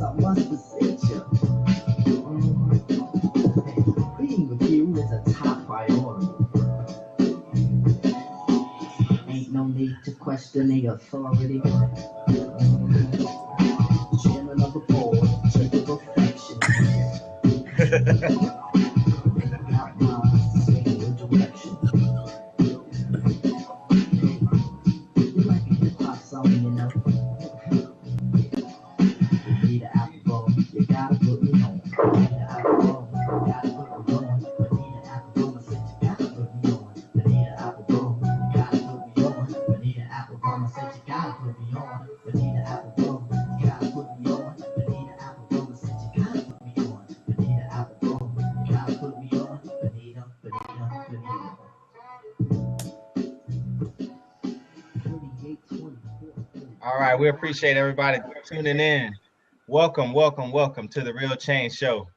I must present you. Being with you is a top priority. Ain't no need to question the authority. Chairman of the board, check the reflection. Not mine to swing your direction. You like a hip hop song, you know. You need an apple bone, you gotta put me on. You need an apple bone, you gotta put me on. You need an apple bone, I said you gotta put me on. You need an apple bone, you gotta put me on. You need an apple bone, I said you gotta put me on. You need an apple bone, you gotta put me on. You need an apple bone, I said you gotta put me on. You need an apple bone, you gotta put me on. Bonita. All right, we appreciate everybody tuning in. Welcome to the Real Change Show.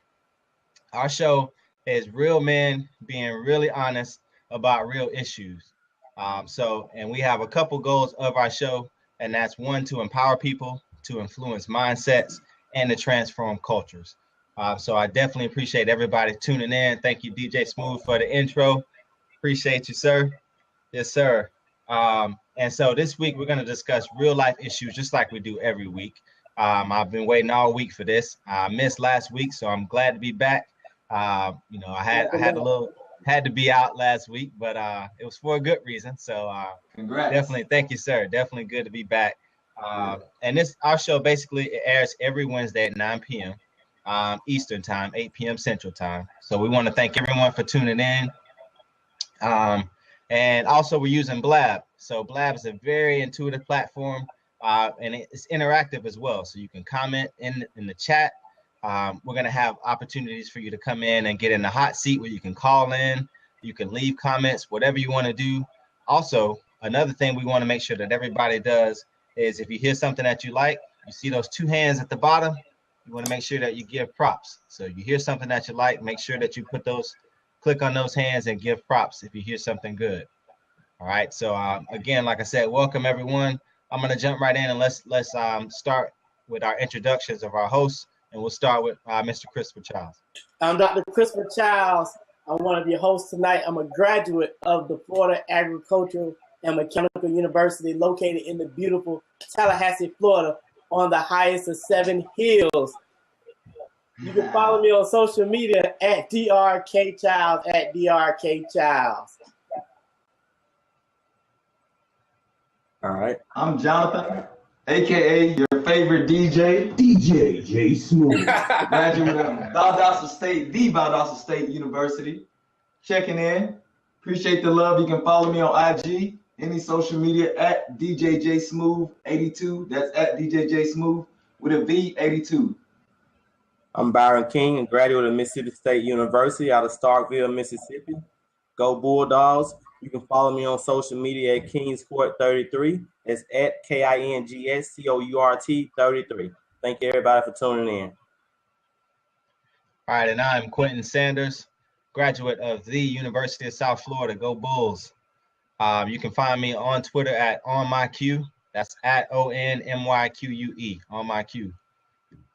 Our show is real men being really honest about real issues. And we have a couple goals of our show, and that's one, to empower people, to influence mindsets, and to transform cultures. So I definitely appreciate everybody tuning in. Thank you, DJ Smooth, for the intro. Appreciate you, sir. Yes, sir. And so this week we're going to discuss real life issues just like we do every week. I've been waiting all week for this. I missed last week, so I'm glad to be back. I had to be out last week, but it was for a good reason. So congrats. Definitely, thank you, sir. Definitely good to be back. And our show basically airs every Wednesday at 9 p.m. Eastern time, 8 p.m. Central time. So we want to thank everyone for tuning in. And also we're using Blab. So Blab is a very intuitive platform, and it's interactive as well. So you can comment in the chat. We're going to have opportunities for you to come in and get in the hot seat where you can call in, you can leave comments, whatever you want to do. Also, another thing we want to make sure that everybody does is if you hear something that you like, you see those two hands at the bottom, you want to make sure that you give props. So you hear something that you like, make sure that you click on those hands and give props if you hear something good. All right. So again, like I said, welcome everyone. I'm going to jump right in and let's start with our introductions of our hosts, and we'll start with Mr. Christopher Childs. I'm Dr. Christopher Childs. I'm one of your hosts tonight. I'm a graduate of the Florida Agricultural and Mechanical University, located in the beautiful Tallahassee, Florida, on the highest of 7 hills. You can follow me on social media at drkchilds, at drkchilds. All right. I'm Jonathan, a.k.a. your favorite DJ. DJ J Smooth. Graduate of the Valdosta State University. Checking in. Appreciate the love. You can follow me on IG, any social media at DJJSmooth82. That's at DJJSmooth with a V82. I'm Byron King, a graduate of Mississippi State University out of Starkville, Mississippi. Go Bulldogs. You can follow me on social media at Kingsport33. It's at KINGSCOURT33. Thank you, everybody, for tuning in. All right, and I'm Quentin Sanders, graduate of the University of South Florida. Go Bulls. You can find me on Twitter at OnMyQ. That's at ONMYQUE, OnMyQ.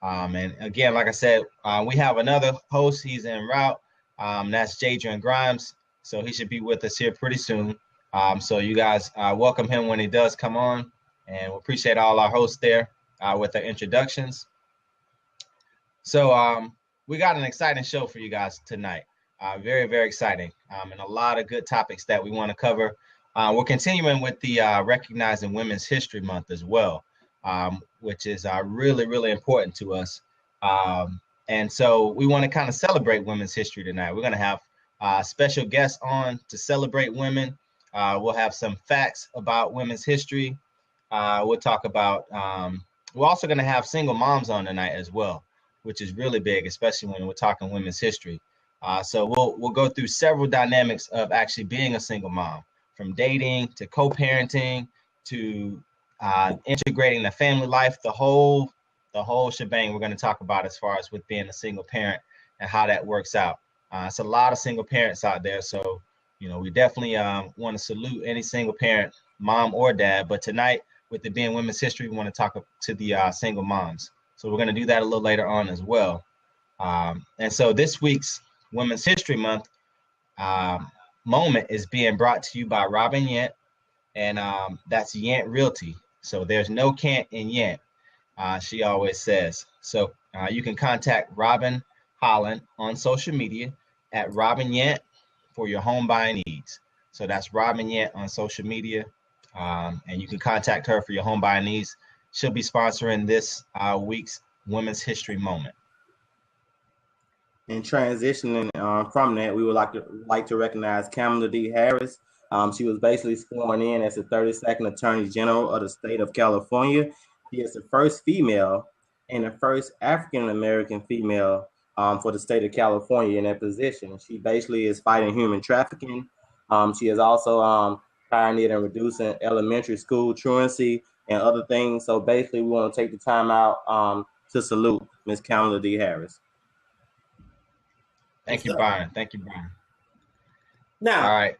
And again, like I said, we have another host. He's en route. That's Jadrian Grimes. So he should be with us here pretty soon. So you guys welcome him when he does come on. And we appreciate all our hosts there with their introductions. So we got an exciting show for you guys tonight. Very, very exciting. And a lot of good topics that we want to cover. We're continuing with the Recognizing Women's History Month as well, which is really, really important to us. And so we want to kind of celebrate women's history tonight. We're going to have special guests on to celebrate women. We'll have some facts about women's history. We'll talk about, we're also going to have single moms on tonight as well, which is really big, especially when we're talking women's history. So we'll go through several dynamics of actually being a single mom, from dating to co-parenting to integrating the family life, the whole shebang we're going to talk about as far as with being a single parent and how that works out. It's a lot of single parents out there. So, we definitely want to salute any single parent, mom or dad. But tonight, with it being Women's History, we want to talk to the single moms. So we're going to do that a little later on as well. And so this week's Women's History Month moment is being brought to you by Robin Yant, and that's Yant Realty. So there's no can't in Yant, she always says. So you can contact Robin Holland on social media at Robin Yant for your home buying needs. So that's Robin Yant on social media, and you can contact her for your home buying needs. She'll be sponsoring this week's Women's History Moment. And transitioning from that, we would like to recognize Kamala D. Harris. She was basically sworn in as the 32nd Attorney General of the state of California. She is the first female and the first African American female for the state of California in that position. She basically is fighting human trafficking. She has also pioneered in reducing elementary school truancy and other things. So basically, we want to take the time out to salute Ms. Kamala D. Harris. Thank you, Byron. Thank you, Byron. Now, all right,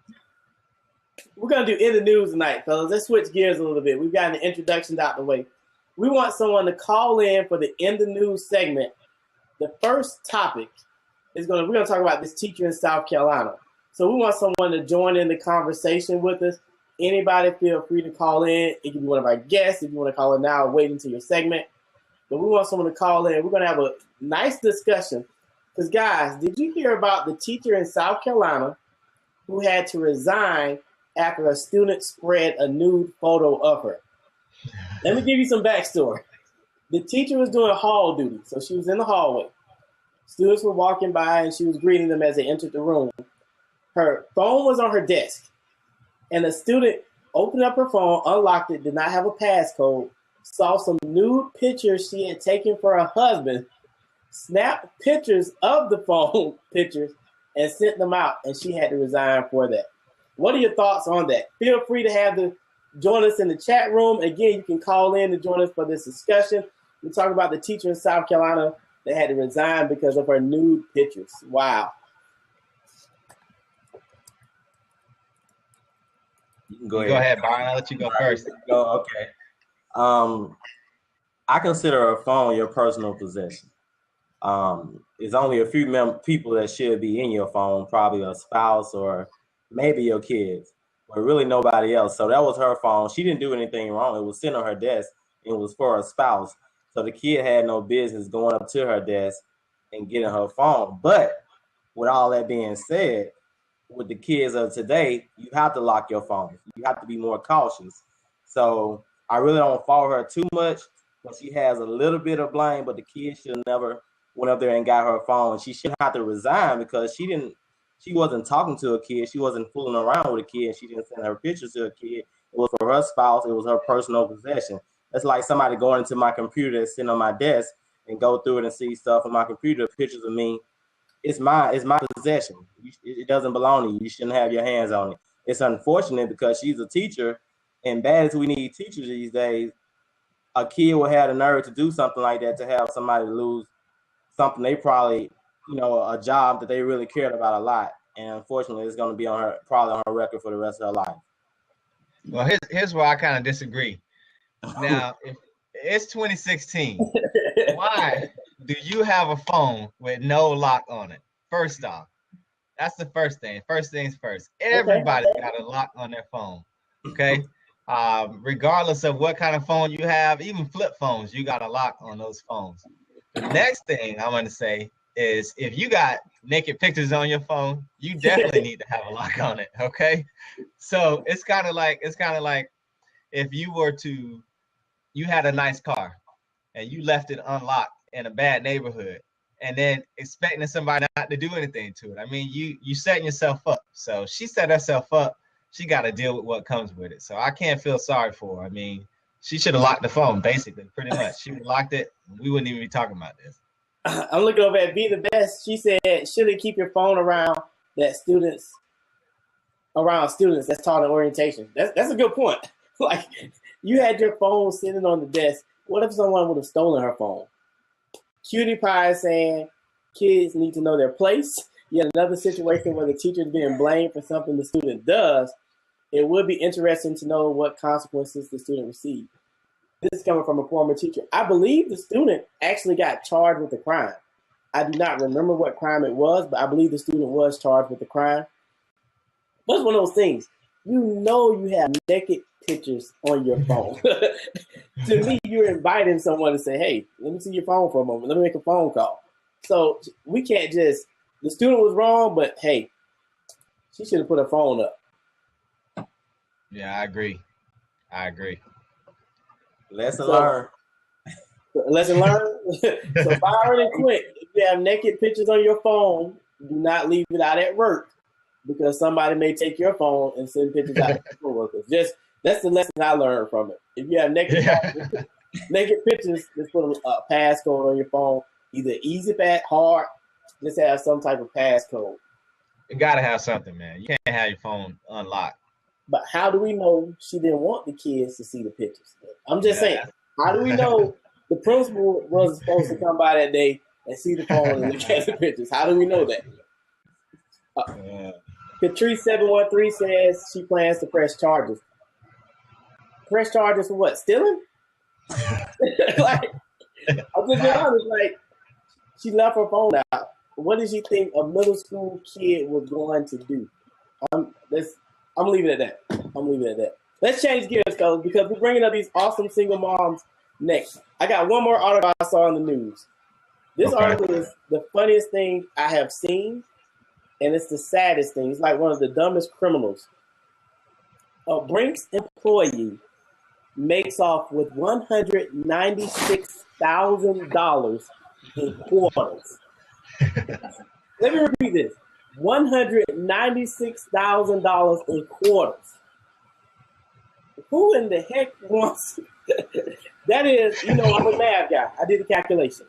we're going to do In the News tonight, fellas. Let's switch gears a little bit. We've gotten the introductions out the way. We want someone to call in for the In the News segment. The first topic is we're going to talk about this teacher in South Carolina. So we want someone to join in the conversation with us. Anybody feel free to call in. It can be one of our guests. If you want to call in now, wait until your segment. But we want someone to call in. We're going to have a nice discussion. Because, guys, did you hear about the teacher in South Carolina who had to resign after a student spread a nude photo of her? Let me give you some backstory. The teacher was doing hall duty, so she was in the hallway. Students were walking by, and she was greeting them as they entered the room. Her phone was on her desk, and a student opened up her phone, unlocked it, did not have a passcode, saw some nude pictures she had taken for her husband, snapped pictures of the phone pictures, and sent them out, and she had to resign for that. What are your thoughts on that? Feel free to join us in the chat room. Again, you can call in to join us for this discussion. We're talking about the teacher in South Carolina that had to resign because of her nude pictures. Wow. You can go ahead, Byron. I'll let you go first. Okay. I consider a phone your personal possession. There's only a few people that should be in your phone, probably a spouse or maybe your kids, but really nobody else. So that was her phone. She didn't do anything wrong. It was sitting on her desk. It was for a spouse. So the kid had no business going up to her desk and getting her phone. But with all that being said, with the kids of today, you have to lock your phone. You have to be more cautious. So I really don't fault her too much, but she has a little bit of blame, but the kid should never went up there and got her phone. She shouldn't have to resign because she wasn't talking to a kid. She wasn't fooling around with a kid. She didn't send her pictures to a kid. It was for her spouse. It was her personal possession. It's like somebody going into my computer that's sitting on my desk and go through it and see stuff on my computer, pictures of me. It's my possession. It doesn't belong to you. You shouldn't have your hands on it. It's unfortunate because she's a teacher, and bad as we need teachers these days, a kid will have the nerve to do something like that, to have somebody lose something they probably, a job that they really cared about a lot. And unfortunately, it's going to be probably on her record for the rest of her life. Well, here's where I kind of disagree. Now, if it's 2016, why do you have a phone with no lock on it? First off, that's the first thing. First things first. Everybody's got a lock on their phone, okay? Regardless of what kind of phone you have, even flip phones, you got a lock on those phones. The next thing I'm going to say is if you got naked pictures on your phone, you definitely need to have a lock on it, okay? So it's kind of like if you had a nice car and you left it unlocked in a bad neighborhood and then expecting somebody not to do anything to it. I mean, you setting yourself up. So she set herself up. She got to deal with what comes with it. So I can't feel sorry for her. I mean, she should have locked the phone, basically, pretty much. She would have locked it. We wouldn't even be talking about this. I'm looking over at Be the Best. She said, shouldn't keep your phone around students that's taught in orientation. That's a good point. Like, you had your phone sitting on the desk. What if someone would have stolen her phone? Cutie Pie is saying kids need to know their place. Yet another situation where the teacher is being blamed for something the student does. It would be interesting to know what consequences the student received. this is coming from a former teacher. I believe the student actually got charged with a crime. I do not remember what crime it was, but I believe the student was charged with a crime. But it's one of those things. You know you have naked pictures on your phone. To me, you're inviting someone to say, hey, let me see your phone for a moment. Let me make a phone call. So we can't just, the student was wrong, but hey, she should have put her phone up. Yeah, I agree. Lesson learned. Lesson learned. So Byron and Quint, if you have naked pictures on your phone, do not leave it out at work because somebody may take your phone and send pictures out to coworkers. That's the lesson I learned from it. If you have naked pictures, just put a passcode on your phone, either easy, fast, hard. Just have some type of passcode. You gotta have something, man. You can't have your phone unlocked. But how do we know she didn't want the kids to see the pictures? I'm just saying. How do we know the principal wasn't supposed to come by that day and see the phone and look at the pictures? How do we know that? Catrice713 says she plans to press charges. Press charges for what? Stealing? Like, I'm just being honest. Like, she left her phone out. What did she think a middle school kid was going to do? I'm leaving it at that. Let's change gears, fellas, because we're bringing up these awesome single moms next. I got one more article I saw in the news. This article is the funniest thing I have seen, and it's the saddest thing. It's like one of the dumbest criminals. A Brinks employee makes off with $196,000 in quarters. Let me repeat this. $196,000 in quarters. Who in the heck wants that? Is, I'm a math guy. I did the calculation.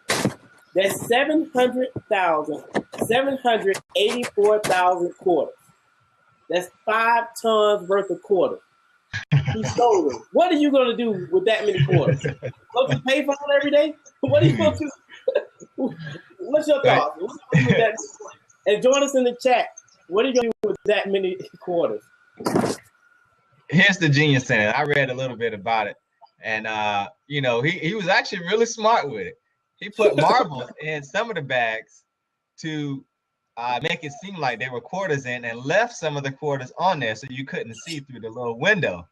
That's 784,000 quarters. That's 5 tons worth of quarters. He stole them. What are you going to do with that many quarters? Go to pay phone every day? What are you going to do? What's your thoughts? What are you going to do with that? And join us in the chat. What are you going to do with that many quarters? Here's the genius in it. I read a little bit about it. And, he was actually really smart with it. He put marbles in some of the bags to make it seem like they were quarters in and left some of the quarters on there so you couldn't see through the little window.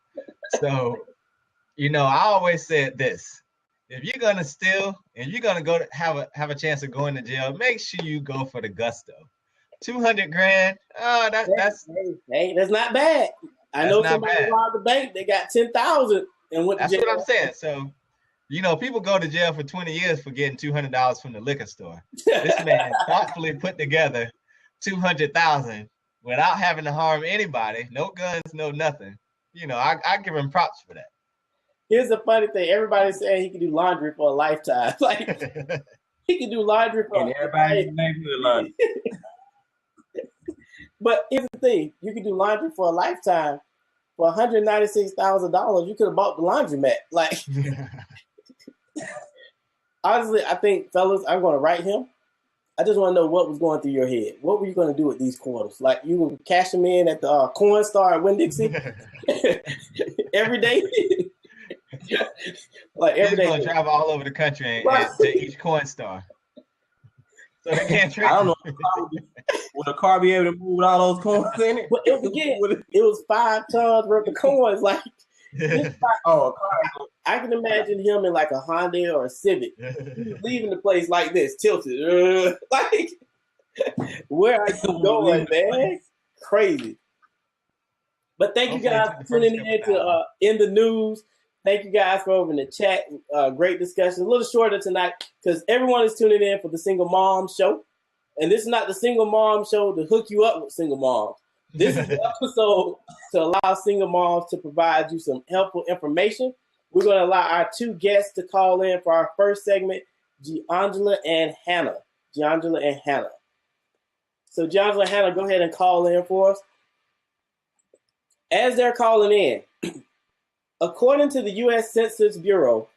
So, I always said this. If you're going to steal and you're going to go to have a chance of going to jail, make sure you go for the gusto. $200,000. Oh, that's not bad. I know somebody robbed the bank. They got 10,000 and went to jail. That's what I'm saying. So, people go to jail for 20 years for getting $200 from the liquor store. This man thoughtfully put together $200,000 without having to harm anybody. No guns, no nothing. I give him props for that. Here's the funny thing. Everybody's saying he can do laundry for a lifetime. Like, he can do laundry for a lifetime. Everybody's laundry. But here's the thing. You can do laundry for a lifetime. For $196,000, you could have bought the laundromat. Like, honestly, I think, fellas, I'm going to write him. I just want to know what was going through your head. What were you going to do with these quarters? Like, you would cash them in at the Corn Star at Winn-Dixie every day? Like, every day. He's going to travel all over the country and to each Corn Star. So they can't trade. I don't know. Would a car be able to move with all those coins in it? But again, it was 5 tons worth of coins. Like, I can imagine him in like a Honda or a Civic. He was leaving the place like this, tilted. Like, where are you going, man? Crazy. But thank you guys for tuning in to In the News. Thank you guys for over in the chat. Great discussion. A little shorter tonight because everyone is tuning in for the Single Mom Show. And this is not the Single Mom Show to hook you up with single moms. This is the episode to allow single moms to provide you some helpful information. We're going to allow our 2 guests to call in for our first segment, Giangela and Hannah. So Giangela and Hannah, go ahead and call in for us. As they're calling in, according to the U.S. Census Bureau,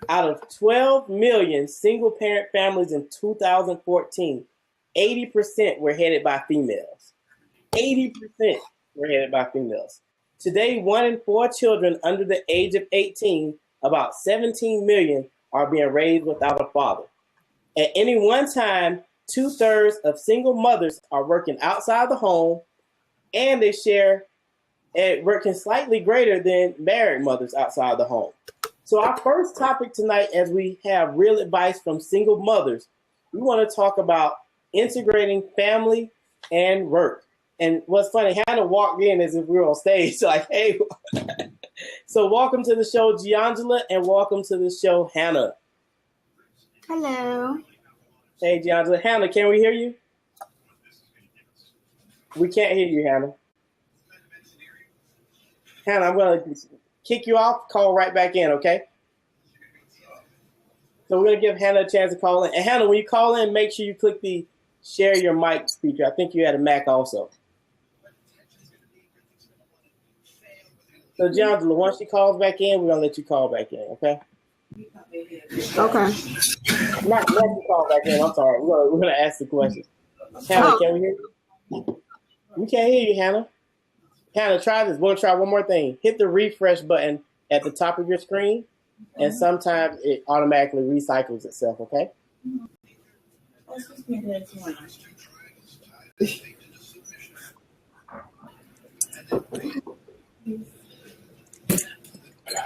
out of 12 million single-parent families in 2014, 80% were headed by females. 80% were headed by females. Today, 1 in 4 children under the age of 18, about 17 million, are being raised without a father. At any one time, 2/3 of single mothers are working outside the home, and they share at working slightly greater than married mothers outside the home. So our first topic tonight, as we have real advice from single mothers, we want to talk about integrating family and work. And what's funny, Hannah walked in as if we were on stage, like, hey. So welcome to the show, Giangela, and welcome to the show, Hannah. Hello. Hey, Giangela. Hannah, can we hear you? We can't hear you, Hannah. Hannah, I'm going to kick you off, call right back in, okay? So we're going to give Hannah a chance to call in. And Hannah, when you call in, make sure you click the share your mic feature. I think you had a Mac also. So, Giangela, once she calls back in, we're going to let you call back in, okay? Okay. Not let you call back in. I'm sorry. We're going to ask the questions. Hannah, can we hear you? We can't hear you, Hannah. Hannah, try this. We're going to try one more thing. Hit the refresh button at the top of your screen, and sometimes it automatically recycles itself, okay?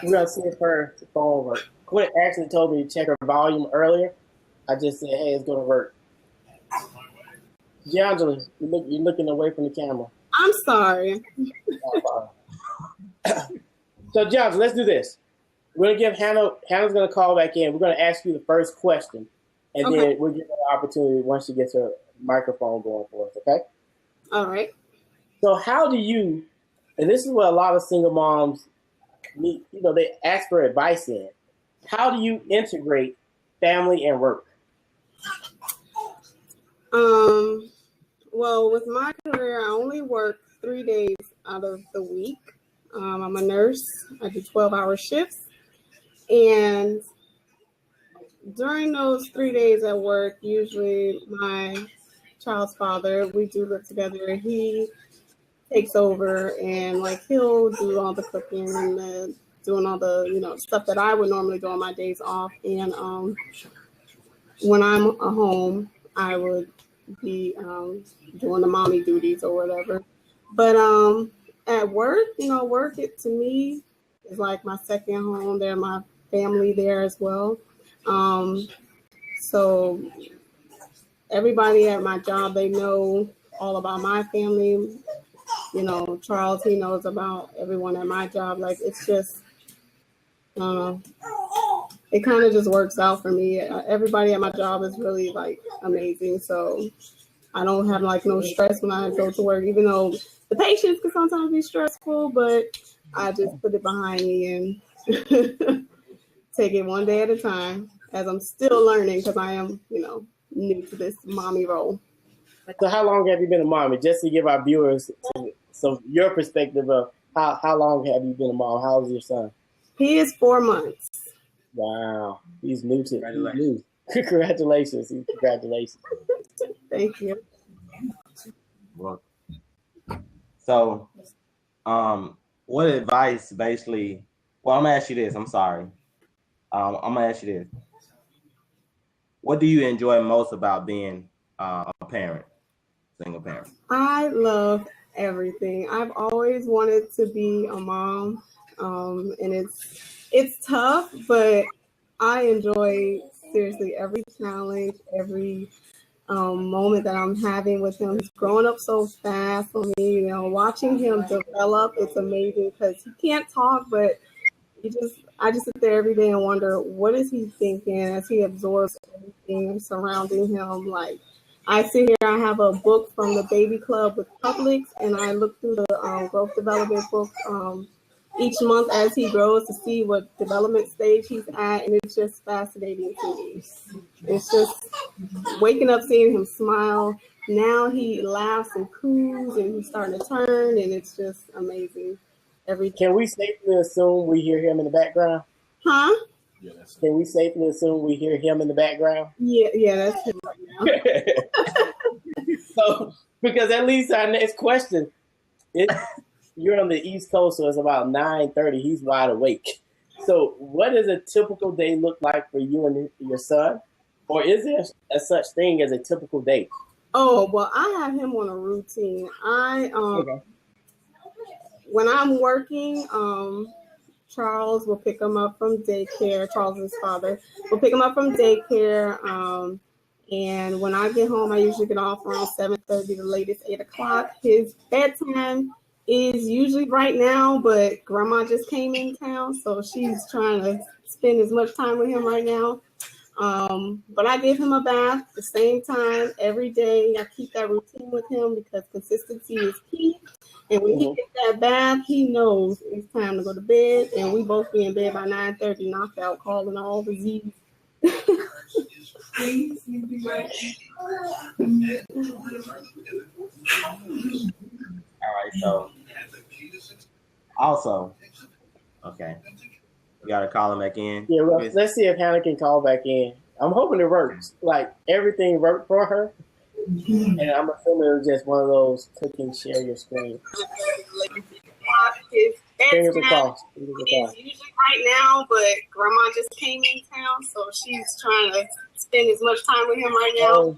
We're going to see if her phone works. Quinn actually told me to check her volume earlier. I just said, hey, it's going to work. Giangela, you're looking away from the camera. I'm sorry. So, Giangela, let's do this. We're going to give Hannah's going to call back in. We're going to ask you the first question, and then we'll give her an opportunity once she gets her microphone going for us, okay? All right. So how do you, and this is what a lot of single moms need, they ask for advice in. How do you integrate family and work? Well, with my career, I only work 3 days out of the week. I'm a nurse. I do 12-hour shifts. And during those 3 days at work, usually my child's father, we do live together. He takes over and he'll do all the cooking and doing all the, stuff that I would normally do on my days off. And when I'm at home, I would be doing the mommy duties or whatever. But at work, work to me is like my second home. They're my family there as well. So everybody at my job, they know all about my family. Charles, he knows about everyone at my job. It's just, I don't know. It kind of just works out for me. Everybody at my job is really amazing. So I don't have no stress when I go to work, even though the patients can sometimes be stressful, but I just put it behind me and take it one day at a time as I'm still learning because I am, new to this mommy role. So how long have you been a mommy? Just to give our viewers your perspective of how long have you been a mom? How old is your son? He is 4 months. Wow. He's new to it. Congratulations. Congratulations. Thank you. Well, so, what advice basically, well, I'm going to ask you this. I'm sorry. I'm going to ask you this. What do you enjoy most about being a parent, single parent? I love everything. I've always wanted to be a mom, and it's tough, but I enjoy seriously every challenge, every moment that I'm having with him. He's growing up so fast for me, watching him develop, it's amazing because he can't talk, but I just sit there every day and wonder, what is he thinking as he absorbs everything surrounding him? I sit here, I have a book from the Baby Club with Publix, and I look through the growth development book each month as he grows to see what development stage he's at, and it's just fascinating to me. It's just waking up, seeing him smile. Now he laughs and coos, and he's starting to turn, and it's just amazing. Can we safely assume we hear him in the background? Huh? Can we safely assume we hear him in the background? Yeah, that's him right now. So, because that leads to our next question. you're on the East Coast, so it's about 9:30. He's wide awake. So, what does a typical day look like for you and your son? Or is there a such thing as a typical day? Oh, well, I have him on a routine. Okay. When I'm working, Charles will pick him up from daycare. Charles is his father will pick him up from daycare. And when I get home, I usually get off around 7:30, the latest 8 o'clock. His bedtime is usually right now, but Grandma just came in town, so she's trying to spend as much time with him right now. But I give him a bath the same time every day. I keep that routine with him because consistency is key. And when he gets that bath, he knows it's time to go to bed. And we both be in bed by 9:30, knocked out, calling all the Z's. All right, so also, okay, we gotta call him back in. Yeah, well, let's see if Hannah can call back in. I'm hoping it works. Like everything worked for her, and I'm assuming it was just one of those click and share your screen. Fingers crossed. It's usually right now, but Grandma just came in town, so she's trying to spend as much time with him right now.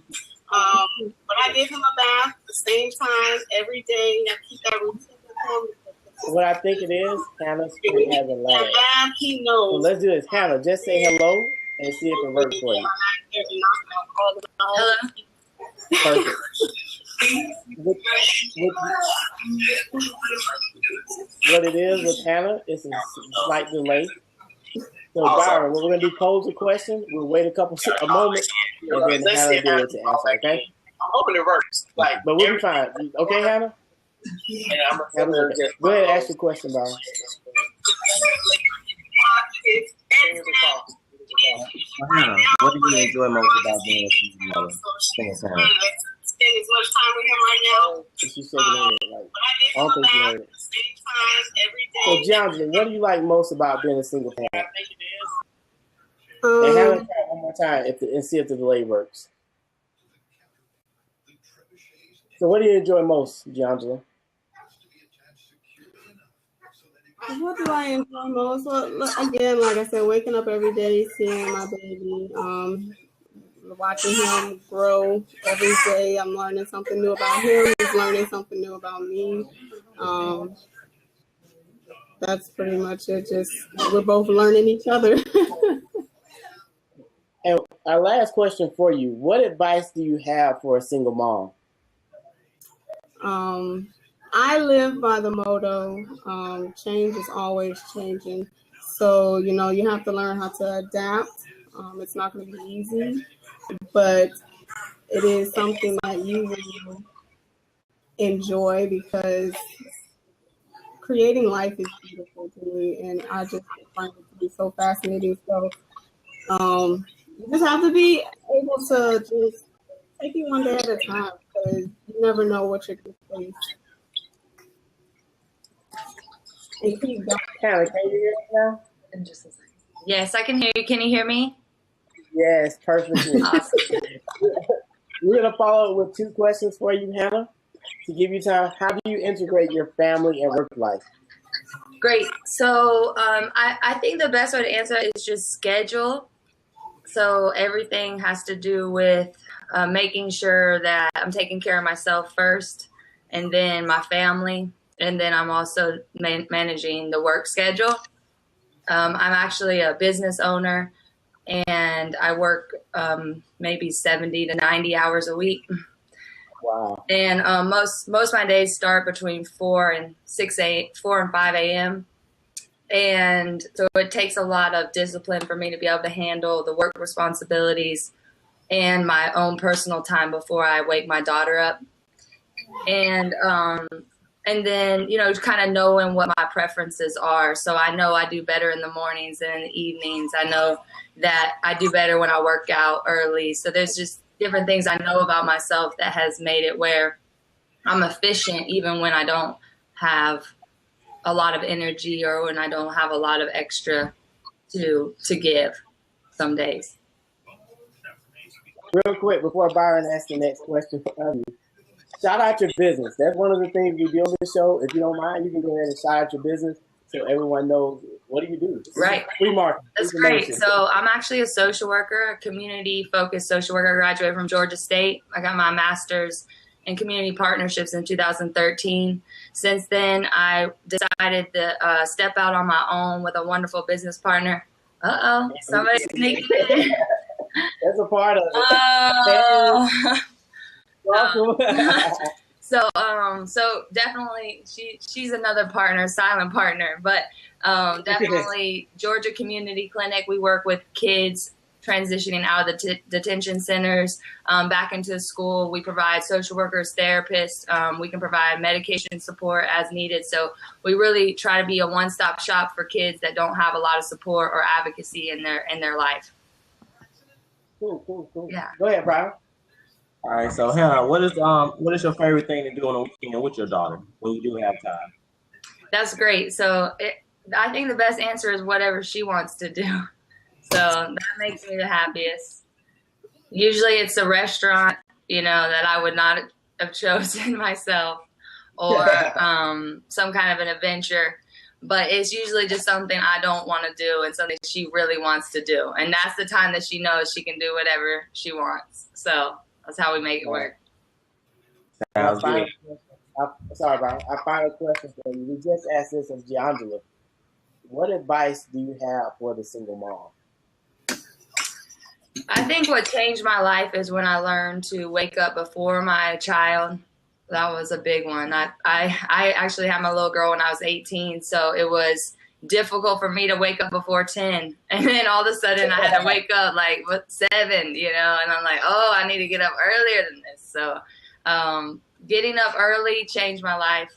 But I give him a bath the same time every day. I keep that routine with him. What I think it is, Hannah's screen has a lag. He knows. So let's do this. Hannah, just say hello and see if it works for you. Hello. Perfect. What it is with Hannah is a slight delay. So Byron, what we're gonna do, pose a question. We'll wait a moment, and then Hannah will be able to answer. Okay? I'm hoping it works. Like, but we'll be fine. Okay, Hannah? And I'm okay. Go ahead and ask your question, Byron. Hannah, what do you enjoy most about being a season mother? Spend as much time with him right now. She said it. Like, I don't think you heard it. So, Jonathan, what do you like most about being a single parent? And Hannah, try one more time and see if the delay works. So, what do you enjoy most, Giangela? What do I enjoy most? Well, again, like I said, waking up every day, seeing my baby, watching him grow every day. I'm learning something new about him. He's learning something new about me. That's pretty much it. Just we're both learning each other. And our last question for you: what advice do you have for a single mom? I live by the motto, change is always changing. So, you have to learn how to adapt. It's not going to be easy, but it is something that you will enjoy because creating life is beautiful to me, and I just find it to be so fascinating. So, you just have to be able to just take it one day at a time because you never know what you're going to face. And keep going. Hannah, can you hear me now? Yes, I can hear you. Can you hear me? Yes, perfectly. Awesome. We're going to follow up with 2 questions for you, Hannah, to give you time. How do you integrate your family and work life? Great. So I think the best way to answer is just schedule. So everything has to do with making sure that I'm taking care of myself first and then my family. And then I'm also managing the work schedule. I'm actually a business owner, and I work maybe 70 to 90 hours a week. Wow. And most of my days start between 4 and 5 a.m. And so it takes a lot of discipline for me to be able to handle the work responsibilities and my own personal time before I wake my daughter up. And then, kind of knowing what my preferences are. So I know I do better in the mornings than in the evenings. I know that I do better when I work out early. So there's just different things I know about myself that has made it where I'm efficient even when I don't have a lot of energy or when I don't have a lot of extra to give some days. Real quick, before Byron asks the next question for you, shout out your business. That's one of the things we do on the show. If you don't mind, you can go ahead and shout out your business so everyone knows what do you do. Right. Free market. That's great. So I'm actually a social worker, a community-focused social worker. I graduated from Georgia State. I got my master's in community partnerships in 2013. Since then, I decided to step out on my own with a wonderful business partner. Uh-oh, somebody's sneaking in. That's a part of it. So definitely she's another partner, silent partner, but definitely Georgia Community Clinic. We work with kids transitioning out of the detention centers back into school. We provide social workers, therapists. We can provide medication support as needed. So we really try to be a one-stop shop for kids that don't have a lot of support or advocacy in their life. Cool. Yeah. Go ahead, Brian. All right, so Hannah, what is your favorite thing to do on the weekend with your daughter when you do have time? That's great. So I think the best answer is whatever she wants to do. So that makes me the happiest. Usually it's a restaurant, that I would not have chosen myself, or some kind of an adventure. But it's usually just something I don't want to do and something she really wants to do. And that's the time that she knows she can do whatever she wants. So that's how we make it work. Sounds good. Sorry, Brian. Our final question for you. We just asked this of Giangela. What advice do you have for the single mom? I think what changed my life is when I learned to wake up before my child. That was a big one. I actually had my little girl when I was 18, so it was difficult for me to wake up before 10. And then all of a sudden I had to wake up like 7, and I'm like, oh, I need to get up earlier than this. So getting up early changed my life.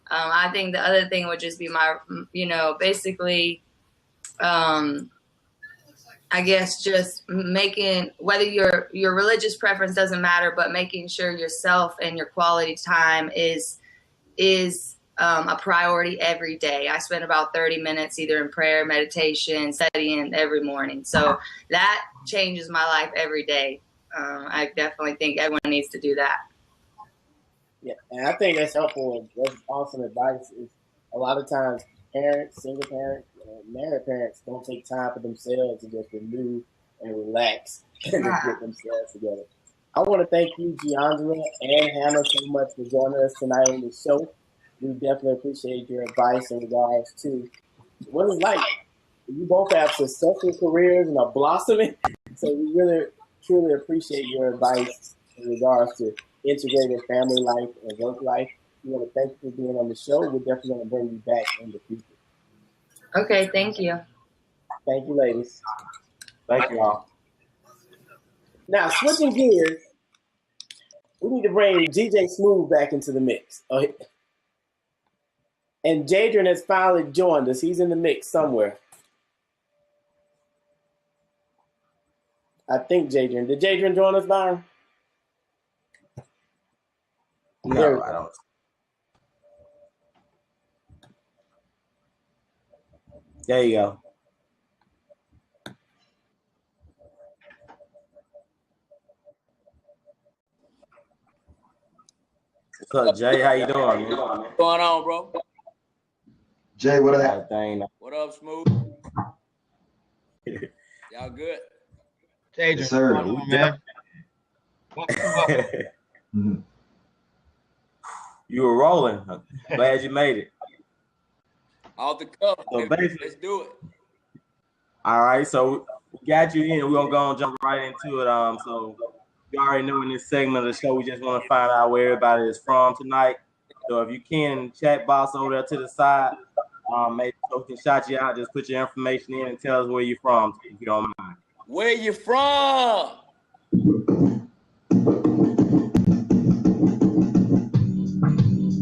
I think the other thing would just be my, basically, I guess just making, whether your religious preference doesn't matter, but making sure yourself and your quality time is a priority every day. I spend about 30 minutes either in prayer, meditation, studying every morning. So that changes my life every day. I definitely think everyone needs to do that. Yeah, and I think that's helpful. That's awesome advice. Is a lot of times parents, single parents, married parents don't take time for themselves to just renew and relax and just get themselves together. I want to thank you, Giangela and Hannah, so much for joining us tonight on the show. We definitely appreciate your advice in regards to what it's like. You both have successful careers and are blossoming, so we really, truly appreciate your advice in regards to integrated family life and work life. We want to thank you for being on the show. We're definitely going to bring you back in the future. Okay, thank you. Thank you, ladies. Thank you all. Now, switching gears, we need to bring DJ Smooth back into the mix. And Jadrian has finally joined us. He's in the mix somewhere. I think Jadrian. Did Jadrian join us, Byron? No, I don't. There you go. What's up, Jay? How you doing, man? What's going on, bro? Jay, what up? What up, Smooth? Y'all good? Jay, Yes, sir. man. You were rolling. Glad you made it. Off the cuff. So Let's do it. All right, so we got you in. We're gonna go and jump right into it. So you already know in this segment of the show, we just want to find out where everybody is from tonight. So if you can, chat box over there to the side. Maybe so we can shout you out. Just put your information in and tell us where you're from, if you don't mind. Where you from?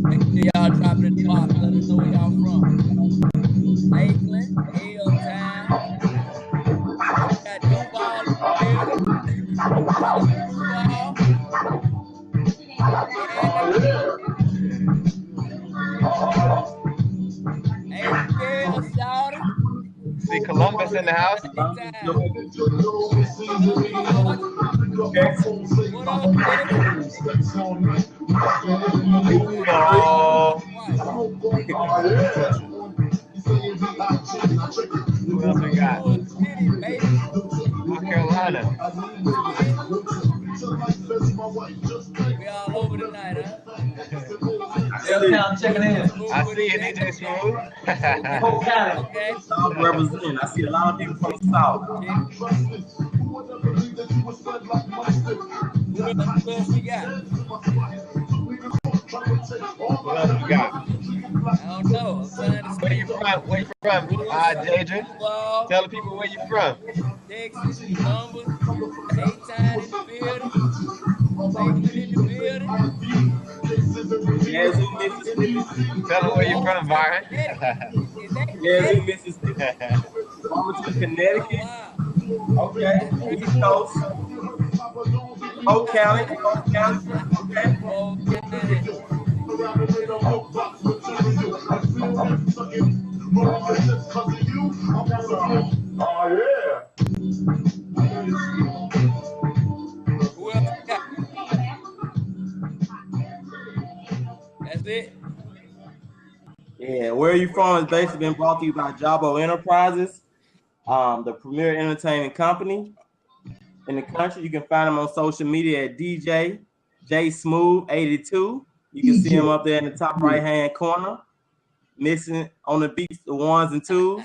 Make sure y'all drop it in the box. Let us know where y'all from. Lakeland, Hilltown. Got Duval in the building. Hey, girl, shout it. See Columbus in the house. What up, running? We all over tonight, huh? L-Town checking in. I see you, DJ Smooth. Hope County. Okay. South represent. I see a lot of people from the South. Who else we got? What else we got? I don't know. I'm trying to Where you from? Where you from? Deidre? Football, Tell the people where you from. Texas, Columbus, A-Town in the building, Lakeland in the building. Yazoo, Mississippi. Tell them where you from, Byron. Yazoo, Mississippi. Farmington, Connecticut. Wow. Okay. East Coast. Polk County. Polk County. Okay. Oh, God. Oh, yeah. Who else we got? That's it. Yeah, Where You From is basically been brought to you by Jabo Enterprises, the premier entertainment company in the country. You can find them on social media at DJ J Smooth 82. You can see him up there in the top right hand corner, mixing on the beats, the ones and twos.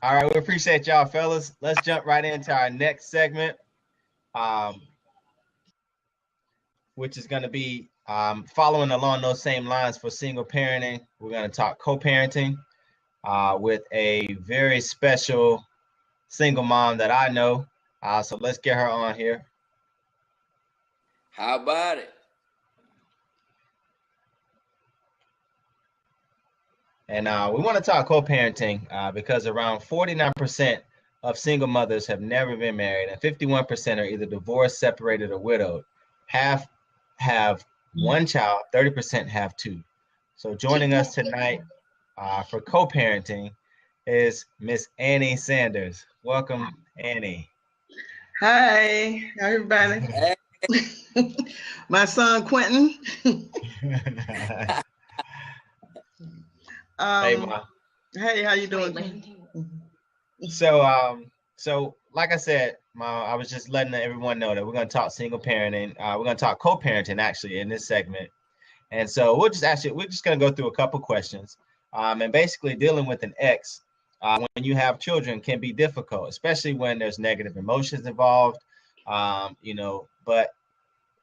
All right, we appreciate y'all, fellas. Let's jump right into our next segment, which is going to be following along those same lines for single parenting. We're going to talk co-parenting with a very special single mom that I know. So let's get her on here. How about it? And we want to talk co-parenting because around 49% of single mothers have never been married, and 51% are either divorced, separated, or widowed. Half have one child, 30% have two. So joining us tonight for co-parenting is Miss Annie Sanders. Welcome, Annie. Hi, everybody. My son Quentin. Hey, Ma. Hey, how you doing? So like I said, Ma, I was just letting everyone know that we're going to talk single parenting. We're going to talk co-parenting actually in this segment. And so we're just going to go through a couple questions. And basically dealing with an ex when you have children can be difficult, especially when there's negative emotions involved. But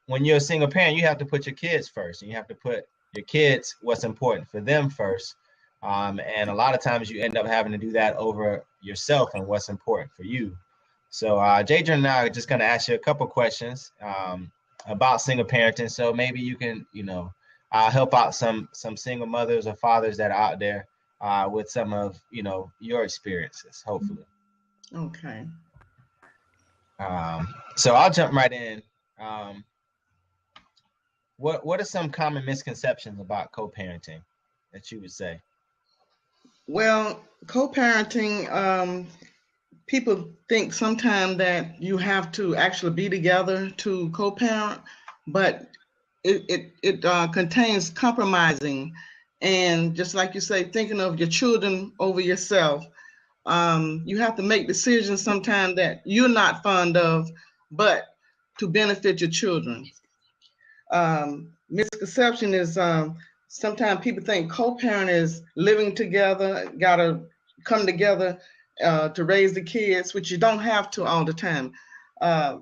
when you're a single parent, you have to put your kids first, and you have to put your kids what's important for them first. And a lot of times you end up having to do that over yourself and what's important for you. So Jadra and I are just going to ask you a couple questions about single parenting. So maybe you can, help out some single mothers or fathers that are out there with some of, your experiences, hopefully. Okay. So I'll jump right in. What are some common misconceptions about co-parenting that you would say? Well, co-parenting, people think sometimes that you have to actually be together to co-parent, but it contains compromising, and just like you say, thinking of your children over yourself. You have to make decisions sometimes that you're not fond of, but to benefit your children. Misconception is sometimes people think co-parent is living together, gotta come together to raise the kids, which you don't have to all the time.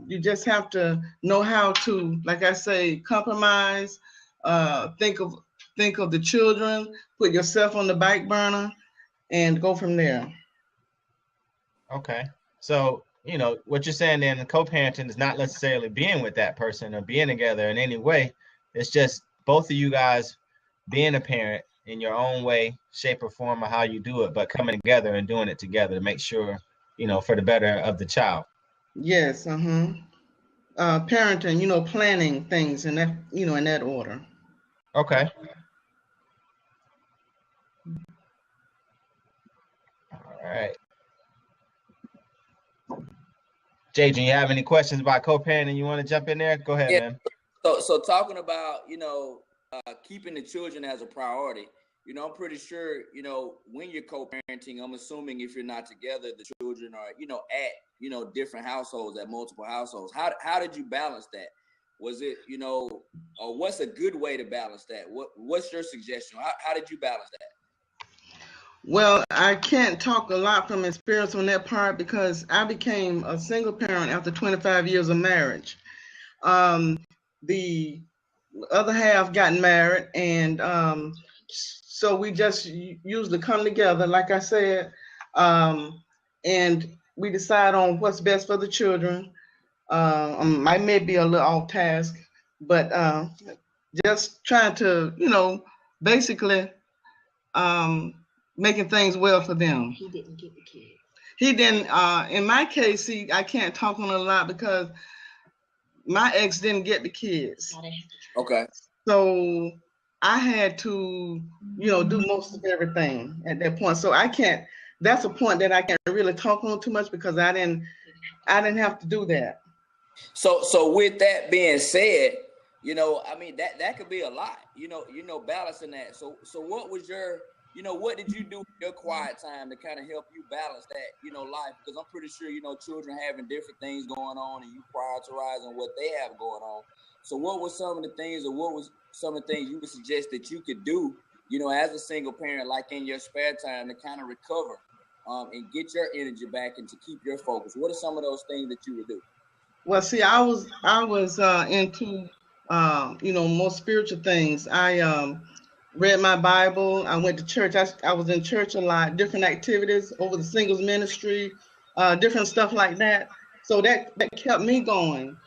You just have to know how to, like I say, compromise, think of the children, put yourself on the back burner, and go from there. Okay. So, what you're saying then, co-parenting is not necessarily being with that person or being together in any way. It's just both of you guys being a parent in your own way, shape, or form of how you do it, but coming together and doing it together to make sure, for the better of the child. Yes. Parenting, planning things in that, in that order. Okay. All right. Jay, do you have any questions about co-parenting? You want to jump in there? Go ahead, man. So talking about, keeping the children as a priority, I'm pretty sure, when you're co-parenting, I'm assuming if you're not together, the children are, at, different households, at multiple households. How did you balance that? Was it, or what's a good way to balance that? What's your suggestion? How did you balance that? Well, I can't talk a lot from experience on that part because I became a single parent after 25 years of marriage. The other half got married, and so we just usually come together, like I said, and we decide on what's best for the children. I may be a little off task, but just trying to, basically making things well for them. He didn't get the kid. He didn't. In my case, I can't talk on a lot because my ex didn't get the kids. Okay. So I had to, do most of everything at that point. So I can't. That's a point that I can't really talk on too much because I didn't have to do that. So with that being said, that could be a lot. Balancing that. So what was your what did you do in your quiet time to kind of help you balance that, life? Because I'm pretty sure, children having different things going on and you prioritizing what they have going on. So what were some of the things, or what was some of the things you would suggest that you could do, as a single parent, like in your spare time, to kind of recover and get your energy back and to keep your focus? What are some of those things that you would do? Well, see, I was into, more spiritual things. I read my Bible. I went to church. I was in church a lot, different activities over the singles ministry, different stuff like that. So that kept me going,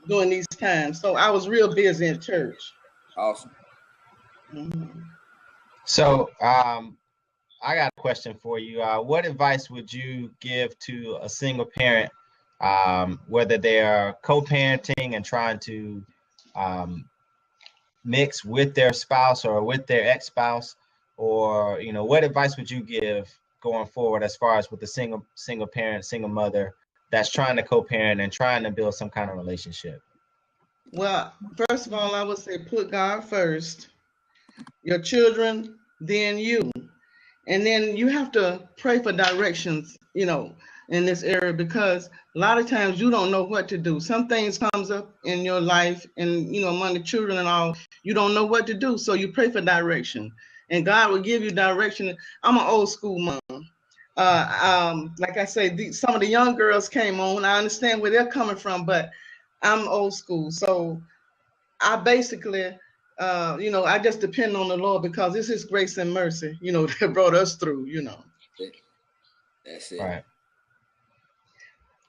during these times. So I was real busy in church. Awesome. Mm-hmm. So I got a question for you. What advice would you give to a single parent, whether they are co-parenting and trying to mix with their spouse or with their ex-spouse, or what advice would you give going forward as far as with the single parent, single mother that's trying to co-parent and trying to build some kind of relationship? Well, first of all, I would say put God first, your children, then you. And then you have to pray for directions, in this area, because a lot of times you don't know what to do. Some things comes up in your life and, among the children and all, you don't know what to do. So you pray for direction and God will give you direction. I'm an old school mom. Like I say, some of the young girls came on. I understand where they're coming from, but I'm old school. So I basically, I just depend on the Lord because it's His grace and mercy, that brought us through, That's it.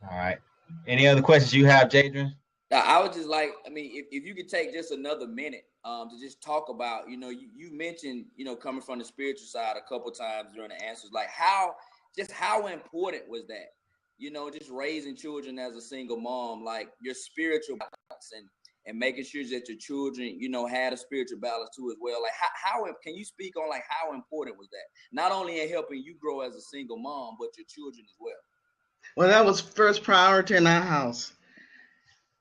All right. Any other questions you have, Jadrian? I would just like, if you could take just another minute to just talk about, you mentioned, coming from the spiritual side a couple times during the answers, like how important was that, just raising children as a single mom, like your spiritual balance and making sure that your children, had a spiritual balance too as well. Like how can you speak on like how important was that? Not only in helping you grow as a single mom, but your children as well. Well, that was first priority in our house.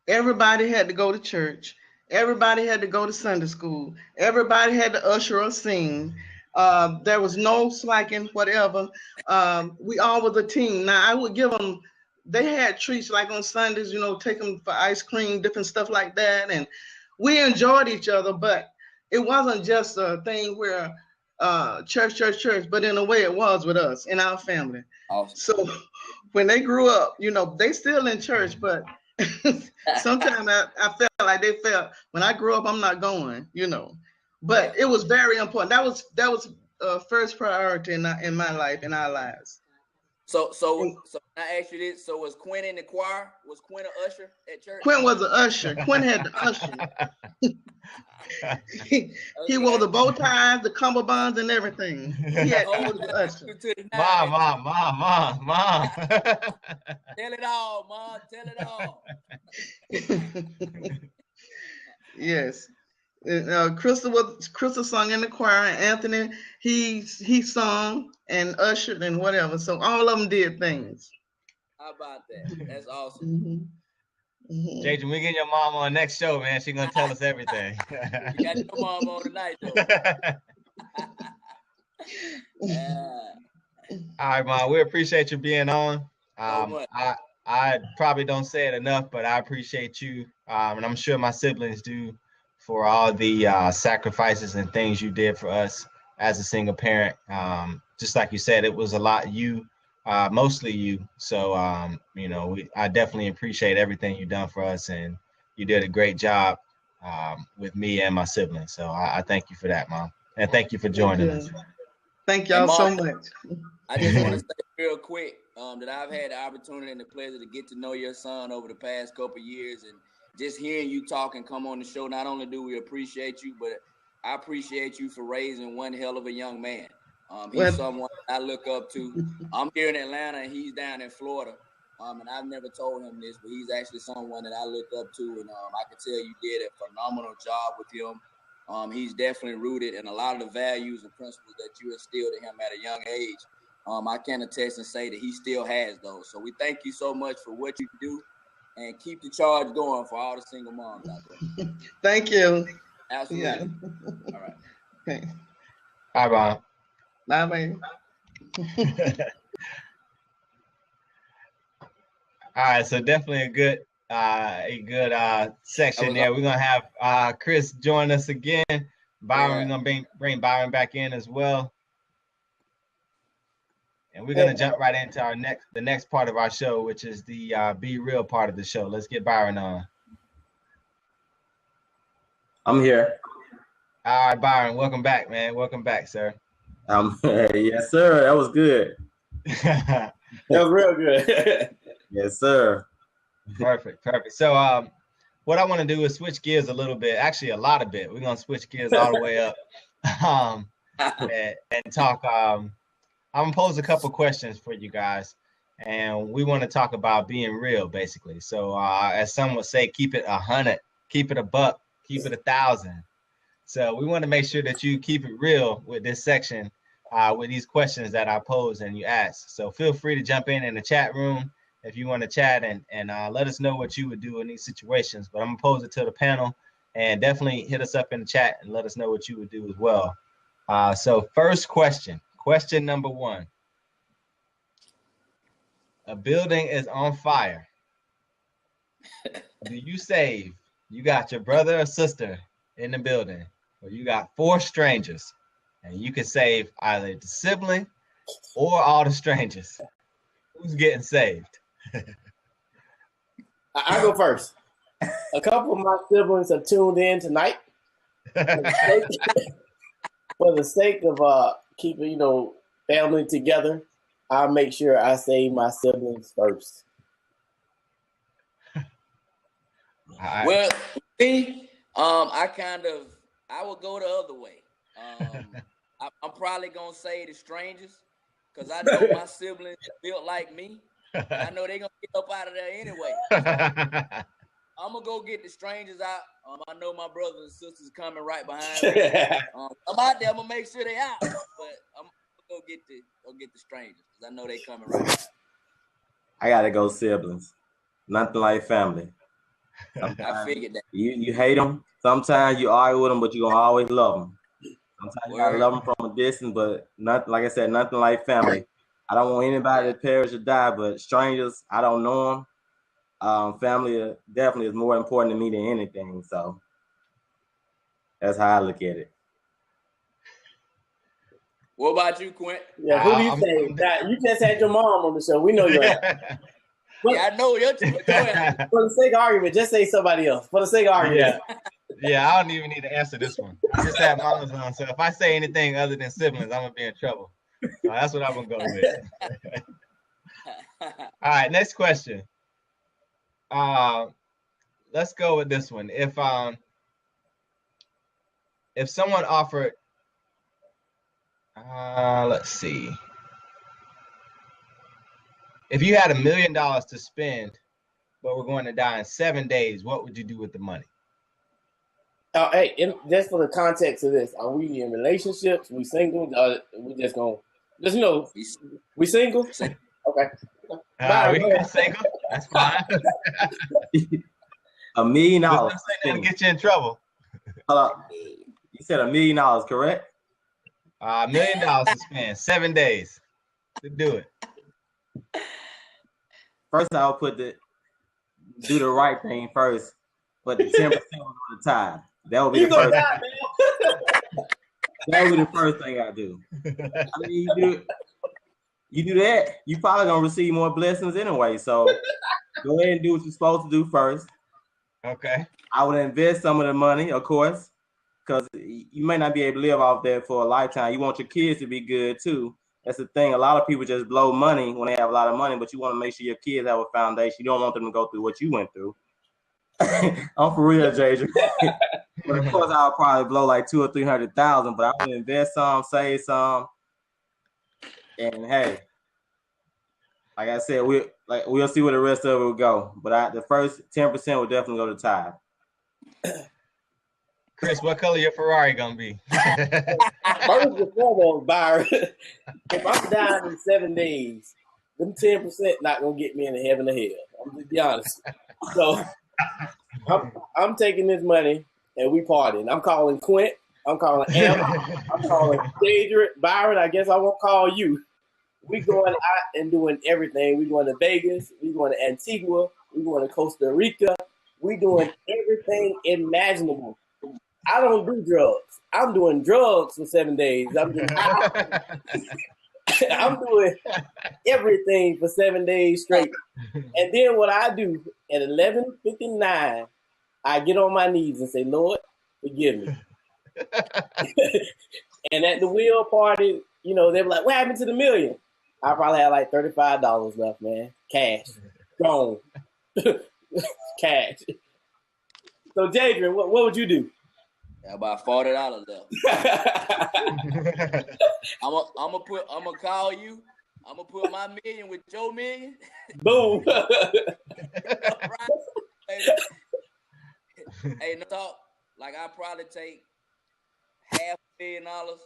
Everybody had to go to church. Everybody had to go to Sunday school. Everybody had to usher or sing. There was no slacking, whatever. We all was a team. Now, I would give them, they had treats like on Sundays, take them for ice cream, different stuff like that. And we enjoyed each other, but it wasn't just a thing where church, but in a way it was with us, in our family. Awesome. So when they grew up, they still in church, but sometimes I felt like they felt when I grew up, I'm not going, but it was very important. That was first priority in my life, in our lives. So I asked you this. So was Quinn in the choir? Was Quinn an usher at church? Quinn was an usher. Quinn had the usher. He wore the bow ties, the cummerbunds, and everything. He had the usher. Mom. Tell it all, Mom. Tell it all. Yes. Crystal sung in the choir, and Anthony he sung and ushered and whatever. So all of them did things. How about that? That's awesome. Jay, when we get your mom on next show, man, she's gonna tell us everything. You got your mom on tonight, though. All right, Mom. We appreciate you being on. much. I probably don't say it enough, but I appreciate you, and I'm sure my siblings do, for all the sacrifices and things you did for us as a single parent. Just like you said, it was a lot you, mostly you. So I definitely appreciate everything you've done for us, and you did a great job with me and my siblings. So I thank you for that, Mom, and thank you for joining us. Thank y'all so much. I just want to say real quick that I've had the opportunity and the pleasure to get to know your son over the past couple of years, and just hearing you talk and come on the show. Not only do we appreciate you, but I appreciate you for raising one hell of a young man. He's someone I look up to. I'm here in Atlanta and he's down in Florida. And I've never told him this, but he's actually someone that I look up to, and I can tell you did a phenomenal job with him. He's definitely rooted in a lot of the values and principles that you instilled in him at a young age. I can attest and say that he still has those. So we thank you so much for what you do, and keep the charge going for all the single moms out there. Thank you. Absolutely. Yeah. All right. Okay. Bye, Mom. Bye, baby. All right, so definitely a good section there. We're gonna have Chris join us again. Byron, we're gonna bring Byron back in as well, and we're gonna jump right into the next part of our show, which is the Be Real part of the show. Let's get Byron on. I'm here. All right, Byron, welcome back, man. Welcome back, sir. Yes, sir. That was good. That was real good. Yes, sir. Perfect. So what I want to do is switch gears a little bit, actually a lot of bit. We're gonna switch gears all the way up and talk. I'm gonna pose a couple questions for you guys, and we want to talk about being real, basically. So as some would say, keep it 100, keep it a buck, keep it 1,000. So we want to make sure that you keep it real with this section, with these questions that I pose and you ask. So feel free to jump in the chat room if you want to chat and let us know what you would do in these situations. But I'm gonna pose it to the panel, and definitely hit us up in the chat and let us know what you would do as well. So first question number 1. A building is on fire. Do you save? You got your brother or sister in the building, or you got 4 strangers, and you can save either the sibling or all the strangers. Who's getting saved? I go first. A couple of my siblings have tuned in tonight. For the sake of keeping, family together, I'll make sure I save my siblings first. Well, see, I would go the other way. I'm probably gonna say the strangers, because I know my siblings are built like me. I know they're gonna get up out of there anyway. So I'm gonna go get the strangers out. I know my brothers and sisters coming right behind me. I'm out there. I'm gonna make sure they out, but I'm gonna go get the strangers, because I know they coming right behind. I gotta go siblings. Nothing like family. I figured that. You hate them. Sometimes you argue with them, but you're gonna always love them. Sometimes you gotta love them from a distance, but nothing, like I said, nothing like family. I don't want anybody to perish or die, but strangers, I don't know them. Family definitely is more important to me than anything. So that's how I look at it. What about you, Quint? Yeah, who do you say? You just had your mom on the show. We know you're Yeah, I know you're. For the sake of argument, just say somebody else. For the sake of argument. Yeah, I don't even need to answer this one. I just had mama's on, so if I say anything other than siblings, I'm gonna be in trouble. So that's what I'm gonna go with. All right, next question. Let's go with this one. If someone offered, let's see. If you had $1 million to spend, but we're going to die in 7 days, what would you do with the money? Hey, just for the context of this, are we in relationships? We single? We just gonna, we single? Okay. We can single. That's fine. $1 million. Let's say that'll get you in trouble. Hold up. You said $1 million, correct? $1 million to spend 7 days to do it. First, I would do the right thing first, but the 10% was on the tithe. That would be the first. That would be the first thing I do. I mean, you do that, you probably gonna receive more blessings anyway. So go ahead and do what you're supposed to do first. Okay. I would invest some of the money, of course, because you may not be able to live off that for a lifetime. You want your kids to be good too. That's the thing. A lot of people just blow money when they have a lot of money, but you want to make sure your kids have a foundation. You don't want them to go through what you went through. I'm for real, JJ. But of course, I'll probably blow like $200,000 or $300,000. But I would invest some, save some, and hey, like I said, we'll see where the rest of it will go. But the first 10% will definitely go to tithe. Chris, what color your Ferrari gonna be? First and foremost, Byron, if I'm dying in 7 days, them 10% not gonna get me into heaven or hell. I'm gonna be honest. So I'm taking this money and we partying. I'm calling Quint. I'm calling Em. I'm calling Deidre. Byron, I guess I won't call you. We going out and doing everything. We going to Vegas. We going to Antigua. We going to Costa Rica. We doing everything imaginable. I don't do drugs. I'm doing drugs for 7 days. I'm doing everything for 7 days straight. And then what I do at 11:59, I get on my knees and say, Lord, forgive me. And at the wheel party, they were like, what happened to the million? I probably had like $35 left, man. Cash. Gone. Cash. So, Jadrian, what would you do? About $40 left. I'm gonna call you. I'm gonna put my million with your million. Boom. Hey, no talk. Like I probably take $500,000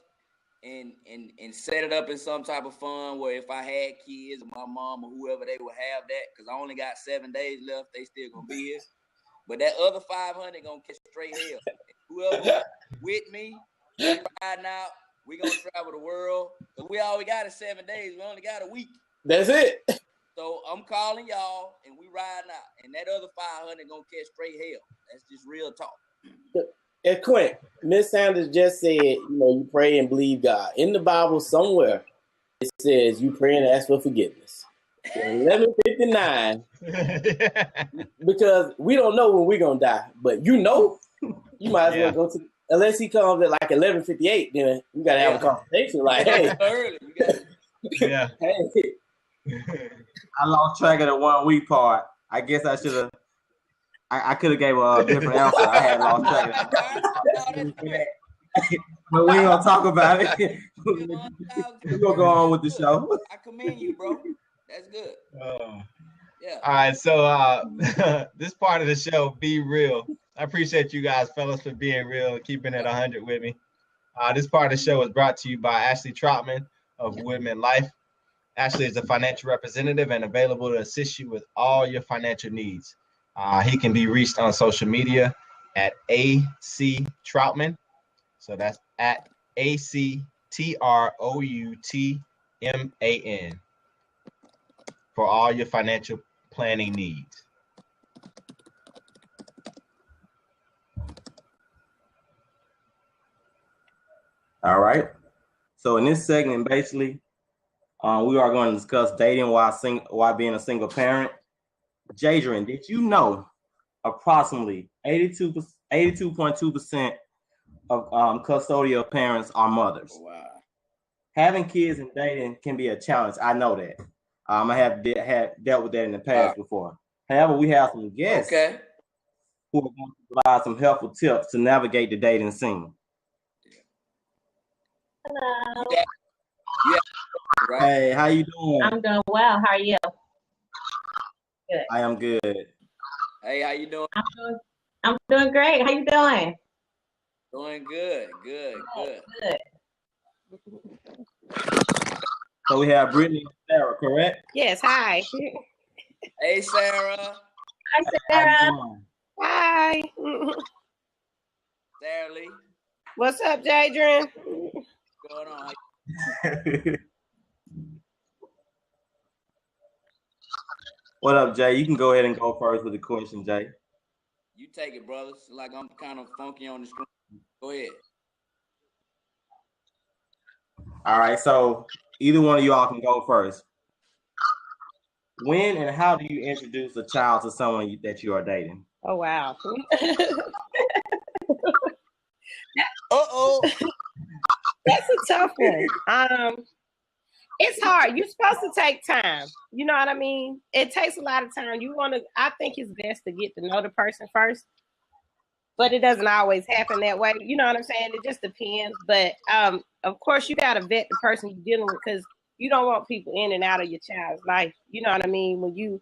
and set it up in some type of fund where if I had kids, my mom or whoever, they would have that. Because I only got 7 days left. They still gonna be here. But that other 500 gonna catch straight hell. Whoever with me, we riding out. We gonna travel the world. But we all we got is 7 days. We only got a week. That's it. So I'm calling y'all and we riding out. And that other 500 gonna catch straight hell. That's just real talk. And Quint, Miss Sanders just said, you pray and believe God. In the Bible somewhere, it says you pray and ask for forgiveness. 11:59, because we don't know when we're gonna die, but you might as well go to, unless he comes at like 11:58, then you gotta have a conversation. Like, hey, yeah. Hey. I lost track of the 1 week part. I guess I should have. I could have gave a different answer. I had lost track of it. But we ain't gonna talk about it. We're gonna go on with the show. I commend you, bro. That's good. Yeah. All right, so this part of the show, Be Real. I appreciate you guys, fellas, for being real and keeping it 100 with me. This part of the show is brought to you by Ashley Troutman of Woodman Life. Ashley is a financial representative and available to assist you with all your financial needs. He can be reached on social media at AC Troutman. So that's at ACTROUTMAN for all your financial planning needs. All right. So in this segment, basically, we are going to discuss dating while being a single parent. Jadrian, did you know approximately 82.2% of custodial parents are mothers? Wow. Having kids and dating can be a challenge. I know that. I have dealt with that in the past before. However, we have some guests who are going to provide some helpful tips to navigate the dating scene. Hello. Yeah. Right. Hey, how you doing? I'm doing well. How are you? Good. I am good. Hey, how you doing? I'm doing great. How you doing? Doing good. Good. So we have Brittany and Sarah, correct? Yes. Hi. Hey, Sarah. Hi, Sarah. Hi. Sarah Lee, What's up, Jadrian? what's going on? What up, Jay? You can go ahead and go first with the question, Jay. You take it, brothers. Like I'm kind of funky on the screen. Go ahead. All right, so either one of y'all can go first. When and how do you introduce a child to someone that you are dating? Oh, wow. Uh-oh. That's a tough one. It's hard. You're supposed to take time. You know what I mean? It takes a lot of time. I think it's best to get to know the person first, but it doesn't always happen that way. You know what I'm saying? It just depends. But of course, you got to vet the person you're dealing with, because you don't want people in and out of your child's life. You know what I mean?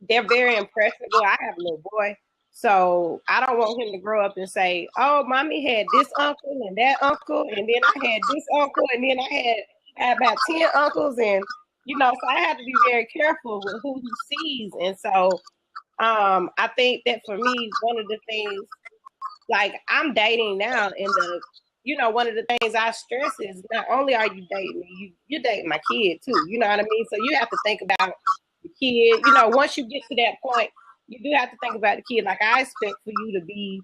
They're very impressionable. I have a little boy, so I don't want him to grow up and say, "Oh, mommy had this uncle and that uncle, and then I had this uncle, and then I had about 10 uncles," and so I have to be very careful with who he sees. And so I think that for me, one of the things, like, I'm dating now, and one of the things I stress is not only are you dating me, you're dating my kid too. You know what I mean? So you have to think about the kid. Once you get to that point, you do have to think about the kid. Like, I expect for you to be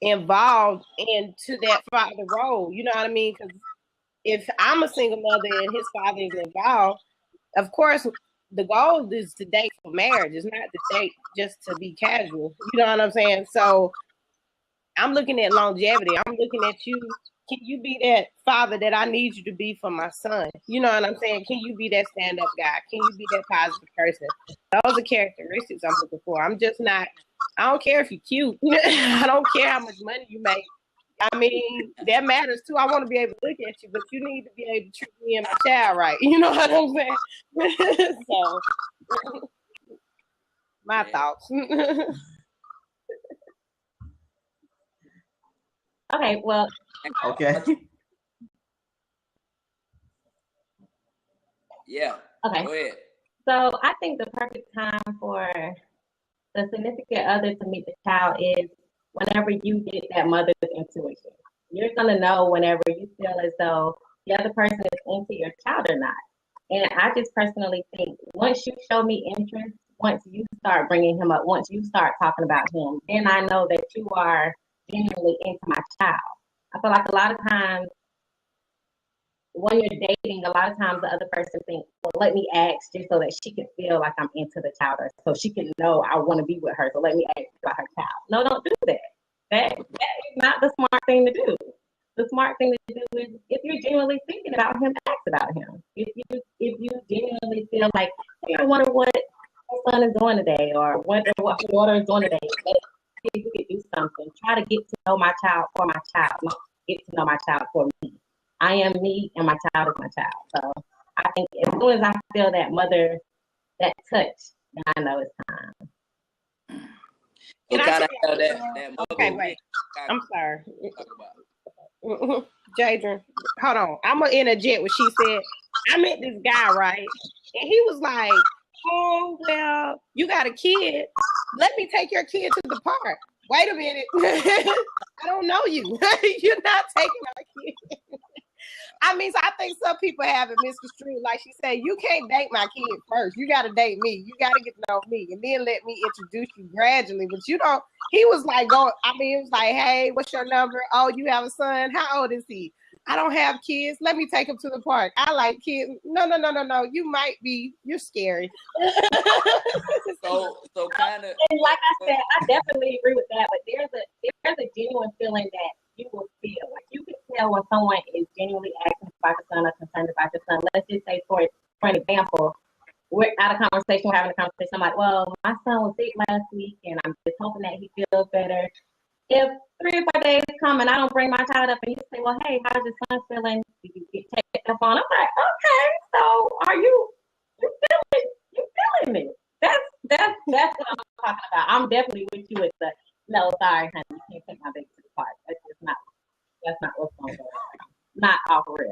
involved into that father role. You know what I mean? Because if I'm a single mother and his father is involved, of course, the goal is to date for marriage. It's not to date just to be casual. You know what I'm saying? So I'm looking at longevity. I'm looking at you. Can you be that father that I need you to be for my son? You know what I'm saying? Can you be that stand-up guy? Can you be that positive person? Those are characteristics I'm looking for. I'm just not, I don't care if you're cute. I don't care how much money you make. I mean, that matters too. I want to be able to look at you, but you need to be able to treat me and my child right. You know what I'm saying? So, my thoughts. Okay, well. Okay. Yeah. Okay. Go ahead. So I think the perfect time for the significant other to meet the child is whenever you get that mother's intuition. You're gonna know whenever you feel as though the other person is into your child or not. And I just personally think once you show me interest, once you start bringing him up, once you start talking about him, then I know that you are genuinely into my child. I feel like a lot of times when you're dating, a lot of times the other person thinks, well, let me ask just so that she can feel like I'm into the child, or so she can know I want to be with her. So let me ask about her child. No, don't do that. That is not the smart thing to do. The smart thing to do is, if you're genuinely thinking about him, ask about him. If you genuinely feel like, hey, I wonder what my son is doing today, or what my daughter is doing today, let's see if we can do something. Try to get to know my child for my child, not get to know my child for me. I am me, and my child is my child. So I think as soon as I feel that mother, that touch, then I know it's time. So kind of have that mother. Okay, wait. I'm sorry. Jadrian, hold on. I'm gonna interject what she said. I met this guy, right? And he was like, "Oh, well, you got a kid. Let me take your kid to the park." Wait a minute. I don't know you. You're not taking my kid. I mean, so I think some people have it misconstrued. Like she said, you can't date my kid first. You got to date me. You got to get to know me, and then let me introduce you gradually. But you don't. He was like, it was like, hey, what's your number? Oh, you have a son? How old is he? I don't have kids. Let me take him to the park. I like kids. No. You might be. You're scary. So kind of. And like I said, I definitely agree with that. But there's a genuine feeling that you will feel like you can tell when someone is genuinely asking about your son or concerned about your son. Let's just say, for an example, we're at a conversation, we're having a conversation. I'm like, well, my son was sick last week, and I'm just hoping that he feels better. If 3 or 4 days come and I don't bring my child up, and you say, well, hey, how's your son feeling? You get checked up on. I'm like, okay, so are you feeling me? That's what I'm talking about. I'm definitely with you with the no, sorry, honey, you can't take my baby to the park. That's not what's going on. Not off real.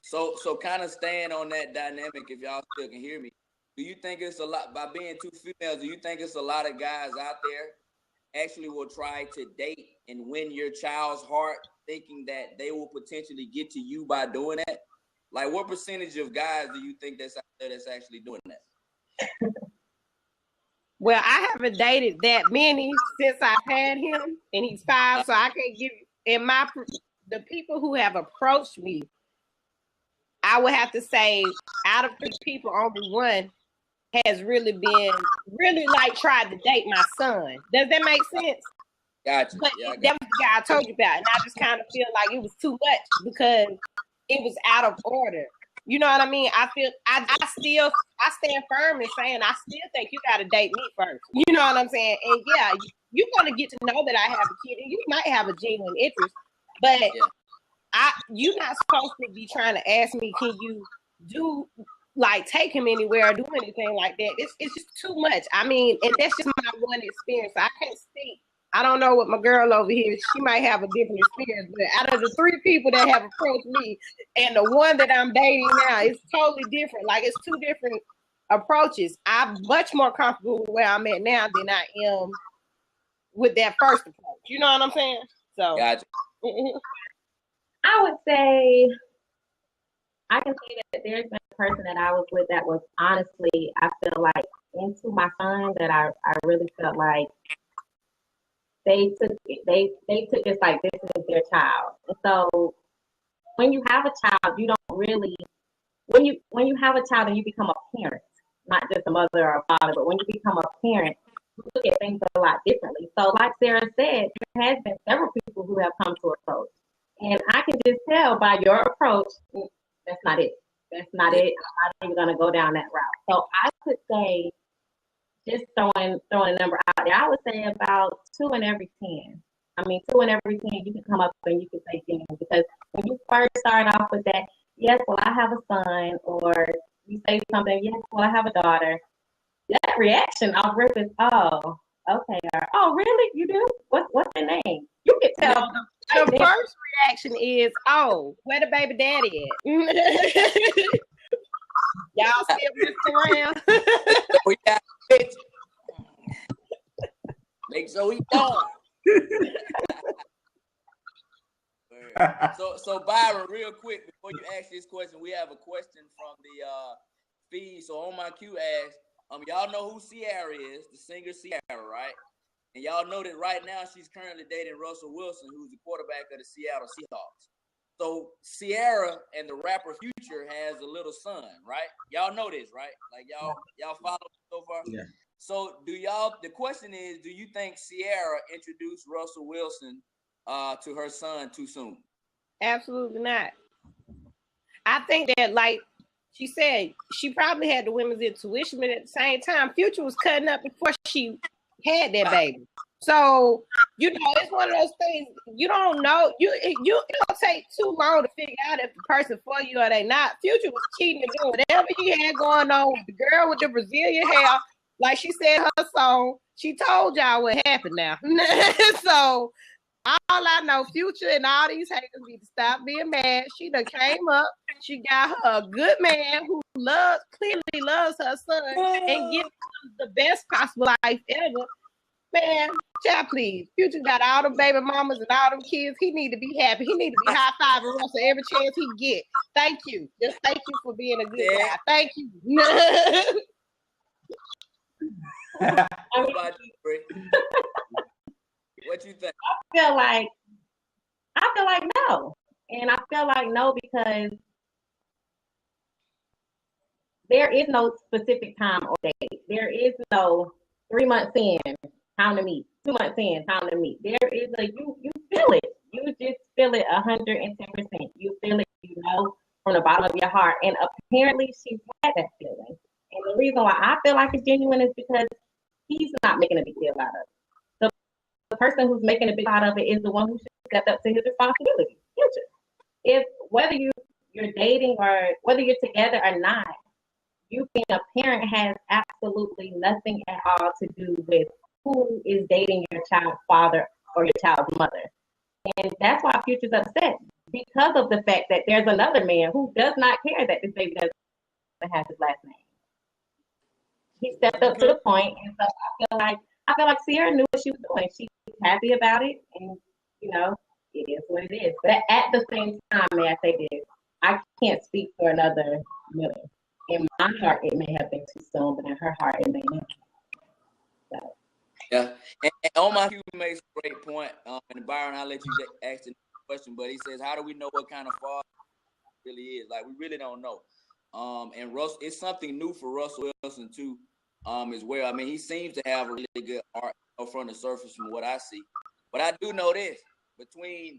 So kind of staying on that dynamic, if y'all still can hear me. do you think it's a lot, by being two females, do you think it's a lot of guys out there actually will try to date and win your child's heart, thinking that they will potentially get to you by doing that? Like, what percentage of guys do you think that's out there that's actually doing that? Well, I haven't dated that many since I've had him, and he's 5, so I can't give you. The people who have approached me, I would have to say, out of 3 people, only one has really like tried to date my son. Does that make sense? Gotcha. But that was the guy I told you about, and I just kind of feel like it was too much because it was out of order. You know what I mean? I stand firm in saying I still think you got to date me first. You know what I'm saying? And yeah, you're gonna get to know that I have a kid, and you might have a genuine interest, but you're not supposed to be trying to ask me, can you do like take him anywhere or do anything like that? It's just too much. I mean, and that's just my one experience. I can't speak. I don't know what my girl over here, she might have a different experience, but out of the 3 people that have approached me and the one that I'm dating now, it's totally different. Like, it's 2 different approaches. I'm much more comfortable with where I'm at now than I am with that first approach. You know what I'm saying? So, gotcha. I would say, I can say that there's been a person that I was with that was honestly, I feel like, into my son, that I really felt like they took it like this is their child. And so when you have a child, you don't really, when you have a child and you become a parent, not just a mother or a father, but when you become a parent, you look at things a lot differently. So like Sarah said, there has been several people who have come to approach. And I can just tell by your approach, that's not it. That's not it. I'm not even going to go down that route. So I could say, just throwing a number out there, I would say about 2 in every 10. I mean, 2 in every 10, you can come up and you can say 10. Because when you first start off with that, yes, well, I have a son, or you say something, yes, well, I have a daughter, that reaction off rip is, oh, okay, or, oh, really? You do? What's their name? You can tell. The first reaction is, oh, where the baby daddy at? Y'all still messing around? We got it. Make sure we don't. So Byron, real quick, before you ask this question, we have a question from the feed. So on my queue ask, y'all know who Ciara is, the singer Ciara, right? And y'all know that right now she's currently dating Russell Wilson, who's the quarterback of the Seattle Seahawks. So Ciara and the rapper Future has a little son, right? Y'all know this, right? Like y'all follow so far? Yeah. So the question is, do you think Ciara introduced Russell Wilson to her son too soon? Absolutely not. I think that, like she said, she probably had the women's intuition, but at the same time, Future was cutting up before she had that baby. So, you know, it's one of those things you don't know. It don't take too long to figure out if the person for you or they not. Future was cheating and doing whatever he had going on with the girl with the Brazilian hair. Like she said her song, she told y'all what happened now. So all I know, Future and all these haters need to stop being mad. She done came up. She got her a good man who clearly loves her son and gives him the best possible life ever. Man, child, please. Future got all them baby mamas and all them kids. He need to be happy. He need to be high-fiving Russell every chance he get. Thank you. Just thank you for being a good guy. Thank you. What you think? I feel like no. And I feel like no because there is no specific time or date. There is no 3 months in, time to meet. 2 months in, time to meet. There is you feel it. You just feel it 110%. You feel it, you know, from the bottom of your heart. And apparently she's had that feeling. And the reason why I feel like it's genuine is because he's not making a big deal out of it. The person who's making a big deal out of it is the one who should step up to his responsibility. Future. If whether you're dating or whether you're together or not, you being a parent has absolutely nothing at all to do with who is dating your child's father or your child's mother. And that's why Future's upset, because of the fact that there's another man who does not care that this baby doesn't have his last name. he stepped up to the point, and so I feel like Sierra knew what she was doing. She's happy about it, and you know, it is what it is. But at the same time, may I say this? I can't speak for another mother. In my heart, it may have been too soon, but in her heart, it may not. So. Yeah, and Omar Hugh makes a great point. And Byron, I'll let you ask the question, but he says, "How do we know what kind of father it really is? Like, we really don't know." And Russ, it's something new for Russell Wilson too, as well. I mean, he seems to have a really good art from the surface from what I see. But I do know this: between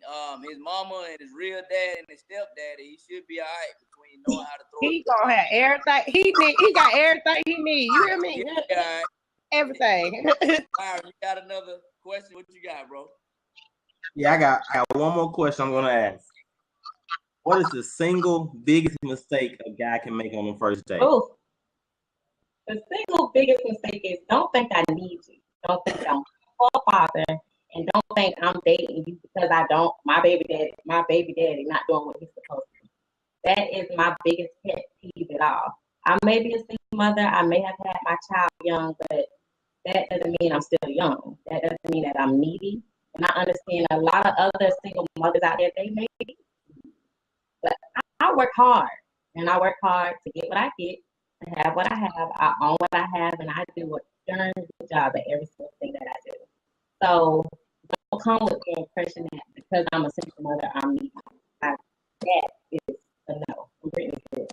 his mama and his real dad and his stepdaddy, he should be all right between knowing how to throw. He gonna have everything he need. He got everything he need. You hear me? Yeah. Everything. Byron, you got another question? What you got, bro? Yeah, I got one more question I'm gonna ask. What is the single biggest mistake a guy can make on the first date? Oh, the single biggest mistake is don't think I need you. Don't think I'm a father, and don't think I'm dating you because I don't. My baby daddy not doing what he's supposed to. That is my biggest pet peeve at all. I may be a single mother. I may have had my child young, but that doesn't mean I'm still young. That doesn't mean that I'm needy. And I understand a lot of other single mothers out there, they may be. But I work hard. And I work hard to get what I get, to have what I have. I own what I have, and I do a darn good job at every single thing that I do. So don't come with the impression that because I'm a single mother, I'm needy. That is a no. I'm pretty good.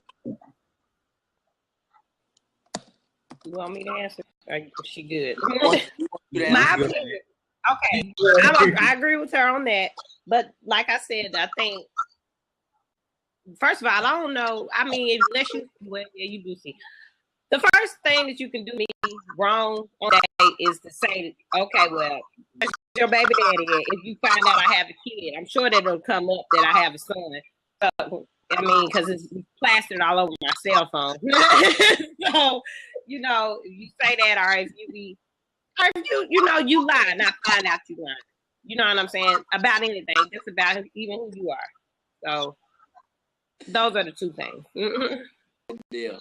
You want me to answer? She good. My opinion. Okay, I agree with her on that. But like I said, I think first of all, I don't know. I mean, unless you do see. The first thing that you can do me wrong on that day is to say, okay, well, where's your baby daddy at? If you find out I have a kid, I'm sure that it'll come up that I have a son. So, I mean, because it's plastered all over my cell phone. So, you know, if you say that, or if you lie and I find out you lying. You know what I'm saying? About anything, just about even who you are. So, those are the two things. Yeah.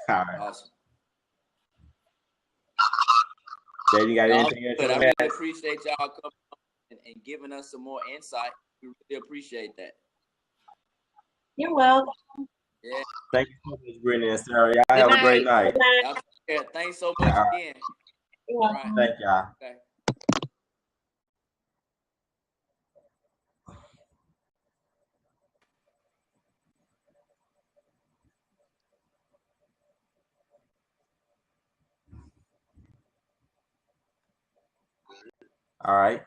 All right. Awesome. Jay, you got anything else? But I really appreciate y'all coming and giving us some more insight. We really appreciate that. You're welcome. Yeah. Thank you so much, Brittany and Sarah. Y'all have a great night. Yeah, thanks so much again. All right. Thank y'all. Okay. All right.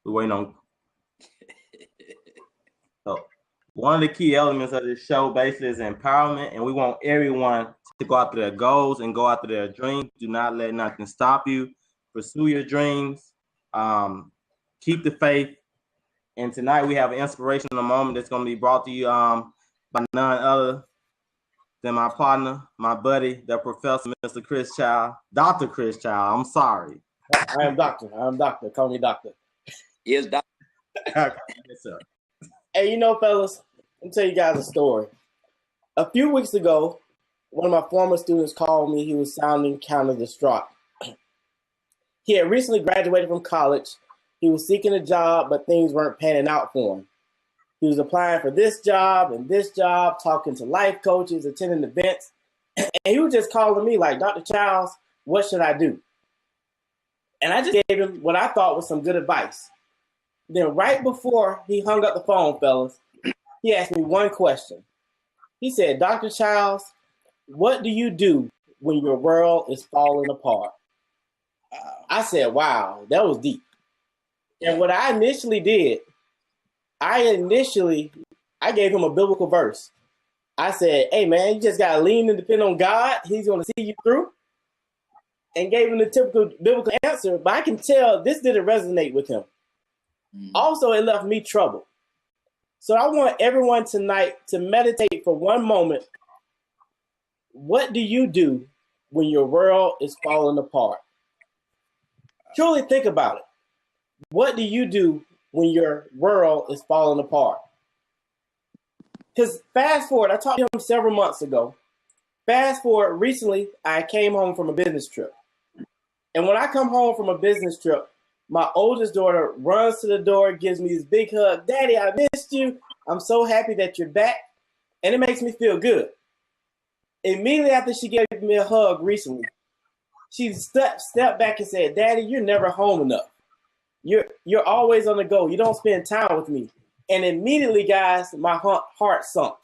We're waiting on. So, one of the key elements of this show basically is empowerment, and we want everyone to go after their goals and go after their dreams. Do not let nothing stop you. Pursue your dreams. Keep the faith. And tonight we have an inspirational moment that's going to be brought to you by none other than my partner, my buddy, the professor, Mr. Chris Child, Dr. Chris Child. I'm sorry. I am doctor. Call me doctor. Yes, doctor. Yes, sir. Hey, you know, fellas, let me tell you guys a story. A few weeks ago, one of my former students called me. He was sounding kind of distraught. He had recently graduated from college. He was seeking a job, but things weren't panning out for him. He was applying for this job and this job, talking to life coaches, attending events. And he was just calling me like, Dr. Childs, what should I do? And I just gave him what I thought was some good advice. Then right before he hung up the phone, fellas, he asked me one question. He said, Dr. Childs, what do you do when your world is falling apart? I said, wow, that was deep. And what I initially did, I gave him a biblical verse. I said, hey, man, you just got to lean and depend on God. He's going to see you through. And gave him the typical biblical answer. But I can tell this didn't resonate with him. Also, it left me troubled. So I want everyone tonight to meditate for one moment. What do you do when your world is falling apart? Truly think about it. What do you do when your world is falling apart? Because fast forward, I talked to him several months ago. Fast forward, recently, I came home from a business trip. And when I come home from a business trip, my oldest daughter runs to the door, gives me this big hug. Daddy, I missed you. I'm so happy that you're back. And it makes me feel good. Immediately after she gave me a hug recently, she stepped back and said, Daddy, you're never home enough. You're always on the go. You don't spend time with me. And immediately, guys, my heart sunk.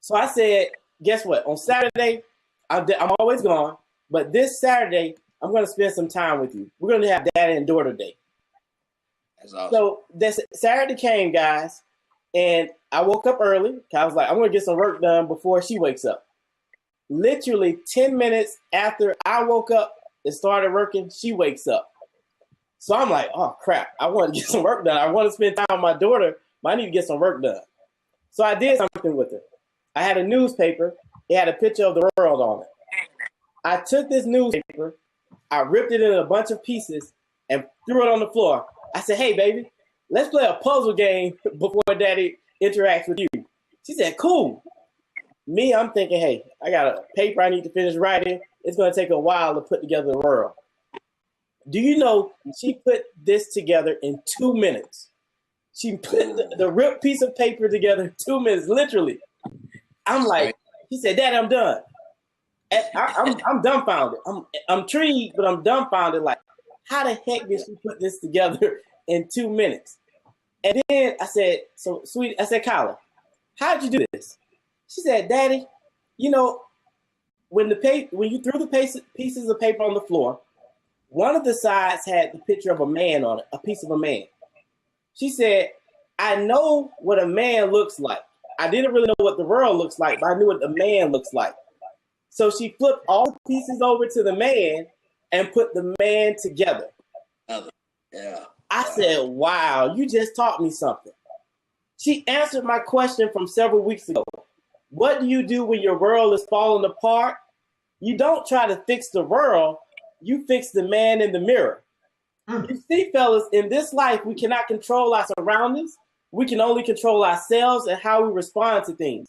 So I said, guess what? On Saturday, I'm always gone. But this Saturday, I'm going to spend some time with you. We're going to have Daddy and Daughter Day. That's awesome. So this Saturday came, guys, and I woke up early. I was like, I'm going to get some work done before she wakes up. Literally 10 minutes after I woke up and started working, she wakes up. So I'm like, oh, crap. I want to get some work done. I want to spend time with my daughter, but I need to get some work done. So I did something with her. I had a newspaper. It had a picture of the world on it. I took this newspaper, I ripped it in a bunch of pieces and threw it on the floor. I said, hey, baby, let's play a puzzle game before Daddy interacts with you. She said, cool. Me, I'm thinking, hey, I got a paper I need to finish writing. It's going to take a while to put together the world. Do you know she put this together in 2 minutes? She put the ripped piece of paper together in 2 minutes, literally. I'm like, he said, Daddy, I'm done. I'm dumbfounded. I'm intrigued, but I'm dumbfounded. Like, how the heck did she put this together in 2 minutes? And then I said, so sweet, I said, Kyla, how did you do this? She said, Daddy, you know, when you threw the pieces of paper on the floor, one of the sides had the picture of a man on it, a piece of a man. She said, I know what a man looks like. I didn't really know what the world looks like, but I knew what the man looks like. So she flipped all the pieces over to the man and put the man together. Yeah. I said, wow, you just taught me something. She answered my question from several weeks ago. What do you do when your world is falling apart? You don't try to fix the world. You fix the man in the mirror. You see, fellas, in this life, we cannot control our surroundings. We can only control ourselves and how we respond to things.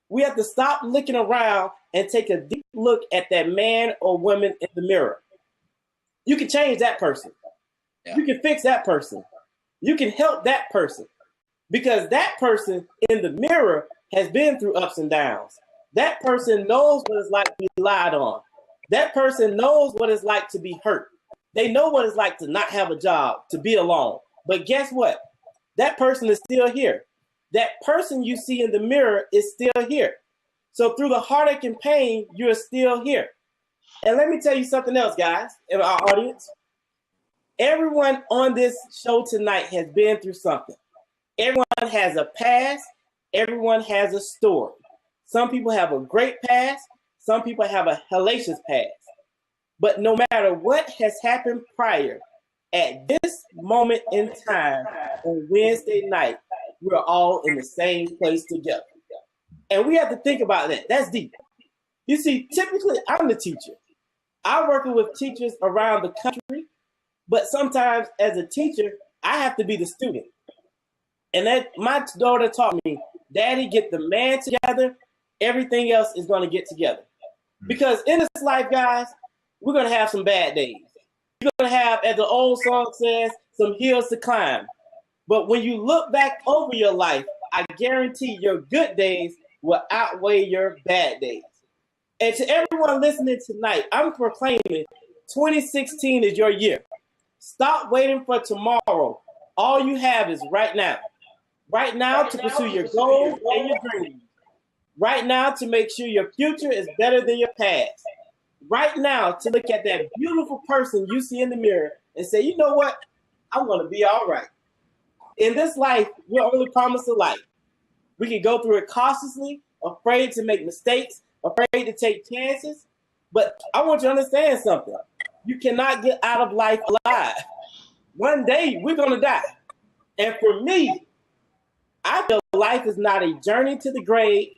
We have to stop looking around and take a deep look at that man or woman in the mirror. You can change that person. Yeah. You can fix that person. You can help that person. Because that person in the mirror has been through ups and downs. That person knows what it's like to be lied on. That person knows what it's like to be hurt. They know what it's like to not have a job, to be alone. But guess what? That person is still here. That person you see in the mirror is still here. So through the heartache and pain, you're still here. And let me tell you something else, guys, in our audience. Everyone on this show tonight has been through something. Everyone has a past. Everyone has a story. Some people have a great past. Some people have a hellacious past. But no matter what has happened prior, at this moment in time, on Wednesday night, we're all in the same place together. And we have to think about that. That's deep. You see, typically, I'm the teacher. I'm working with teachers around the country, but sometimes as a teacher, I have to be the student. And that my daughter taught me, Daddy, get the man together. Everything else is going to get together. Because in this life, guys, we're going to have some bad days. You're going to have, as the old song says, some hills to climb. But when you look back over your life, I guarantee your good days will outweigh your bad days. And to everyone listening tonight, I'm proclaiming 2016 is your year. Stop waiting for tomorrow. All you have is right now. Right now to pursue your goals and your dreams. Right now to make sure your future is better than your past. Right now to look at that beautiful person you see in the mirror and say, you know what? I'm going to be all right. In this life, we're only promised a life. We can go through it cautiously, afraid to make mistakes, afraid to take chances. But I want you to understand something. You cannot get out of life alive. One day, we're going to die. And for me, I feel life is not a journey to the grave,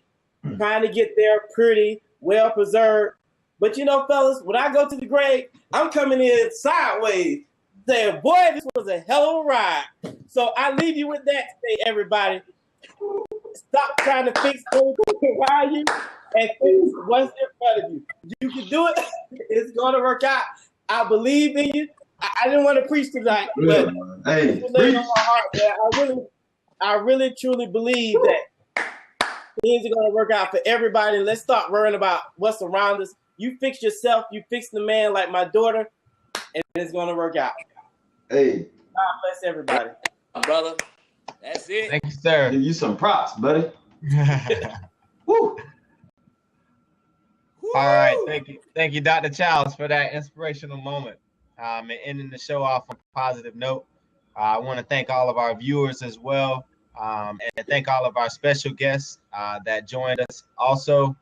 trying to get there pretty, well preserved. But you know, fellas, when I go to the grave, I'm coming in sideways, saying, boy, this was a hell of a ride. So I leave you with that today, everybody. Stop trying to fix everything around you and fix what's in front of you. You can do it. It's going to work out. I believe in you. I didn't want to preach tonight, but hey, laying on my heart, man. I really truly believe that things are going to work out for everybody. Let's stop worrying about what's around us. You fix yourself. You fix the man like my daughter, and it's going to work out. Hey. God bless everybody. Brother, that's it. Thank you, sir. Give you some props, buddy. Woo. All right, thank you, Dr. Childs, for that inspirational moment. And ending the show off on a positive note. I want to thank all of our viewers as well, and thank all of our special guests that joined us. Also,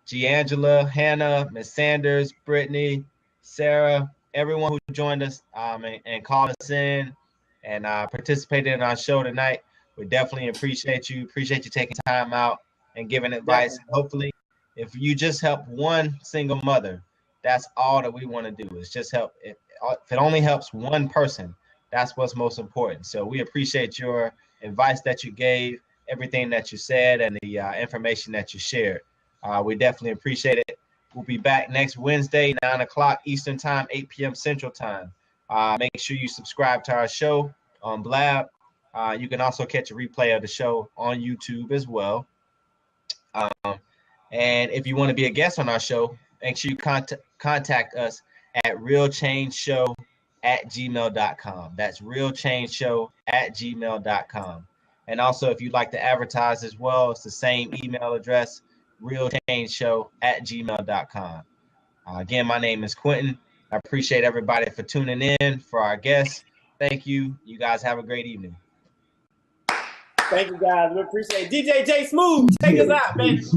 Giangela, Hannah, Miss Sanders, Brittany, Sarah, everyone who joined us and called us in and participated in our show tonight. We definitely appreciate you. Appreciate you taking time out and giving advice. Hopefully, if you just help one single mother, that's all that we want to do is just help. If it only helps one person, that's what's most important. So we appreciate your advice that you gave, everything that you said, and the information that you shared. We definitely appreciate it. We'll be back next Wednesday, 9 o'clock Eastern Time, 8 p.m. Central Time. Make sure you subscribe to our show on Blab. You can also catch a replay of the show on YouTube as well. And if you want to be a guest on our show, make sure you contact us at realchangeshow@gmail.com. That's realchangeshow@gmail.com. And also, if you'd like to advertise as well, it's the same email address, realchangeshow@gmail.com. Again, my name is Quentin. I appreciate everybody for tuning in. For our guests, thank you. You guys have a great evening. Thank you, guys. We appreciate it. DJ J Smooth, take us out, baby. She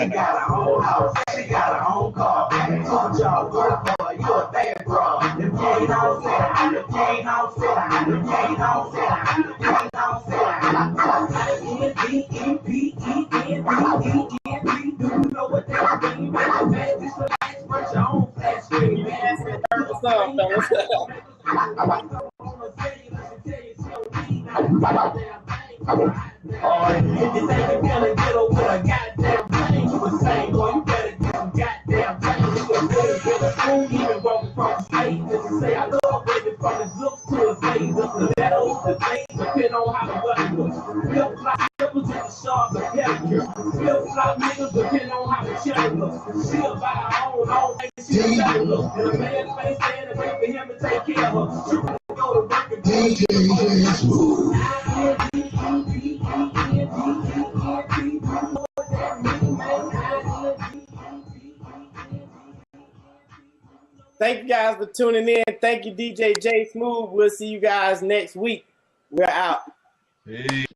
got her own house, she got her own car. Told y'all work for you a bad bro. If you ain't all set, if you ain't all set, if you ain't all set, if you ain't all set. Do you know what that means? Just relax, brush your own flat screen. If you think you're gonna get over a goddamn thing, you would say, boy, you better get some goddamn things. You would better get a spoon, even walking from the stage. Just to say, I love baby from his looks to his face. The letters, the things, depend on how the weather looks. Flip flop nipples and the sharp the pedicure. Flip flop niggas depend on how the cherry looks. She about her own, all day she better look. And a man's face stand and wait for him to take care of her. She can go to work and DJ Smooth. Thank you guys for tuning in. Thank you, DJ J Smooth. We'll see you guys next week. We're out. Peace.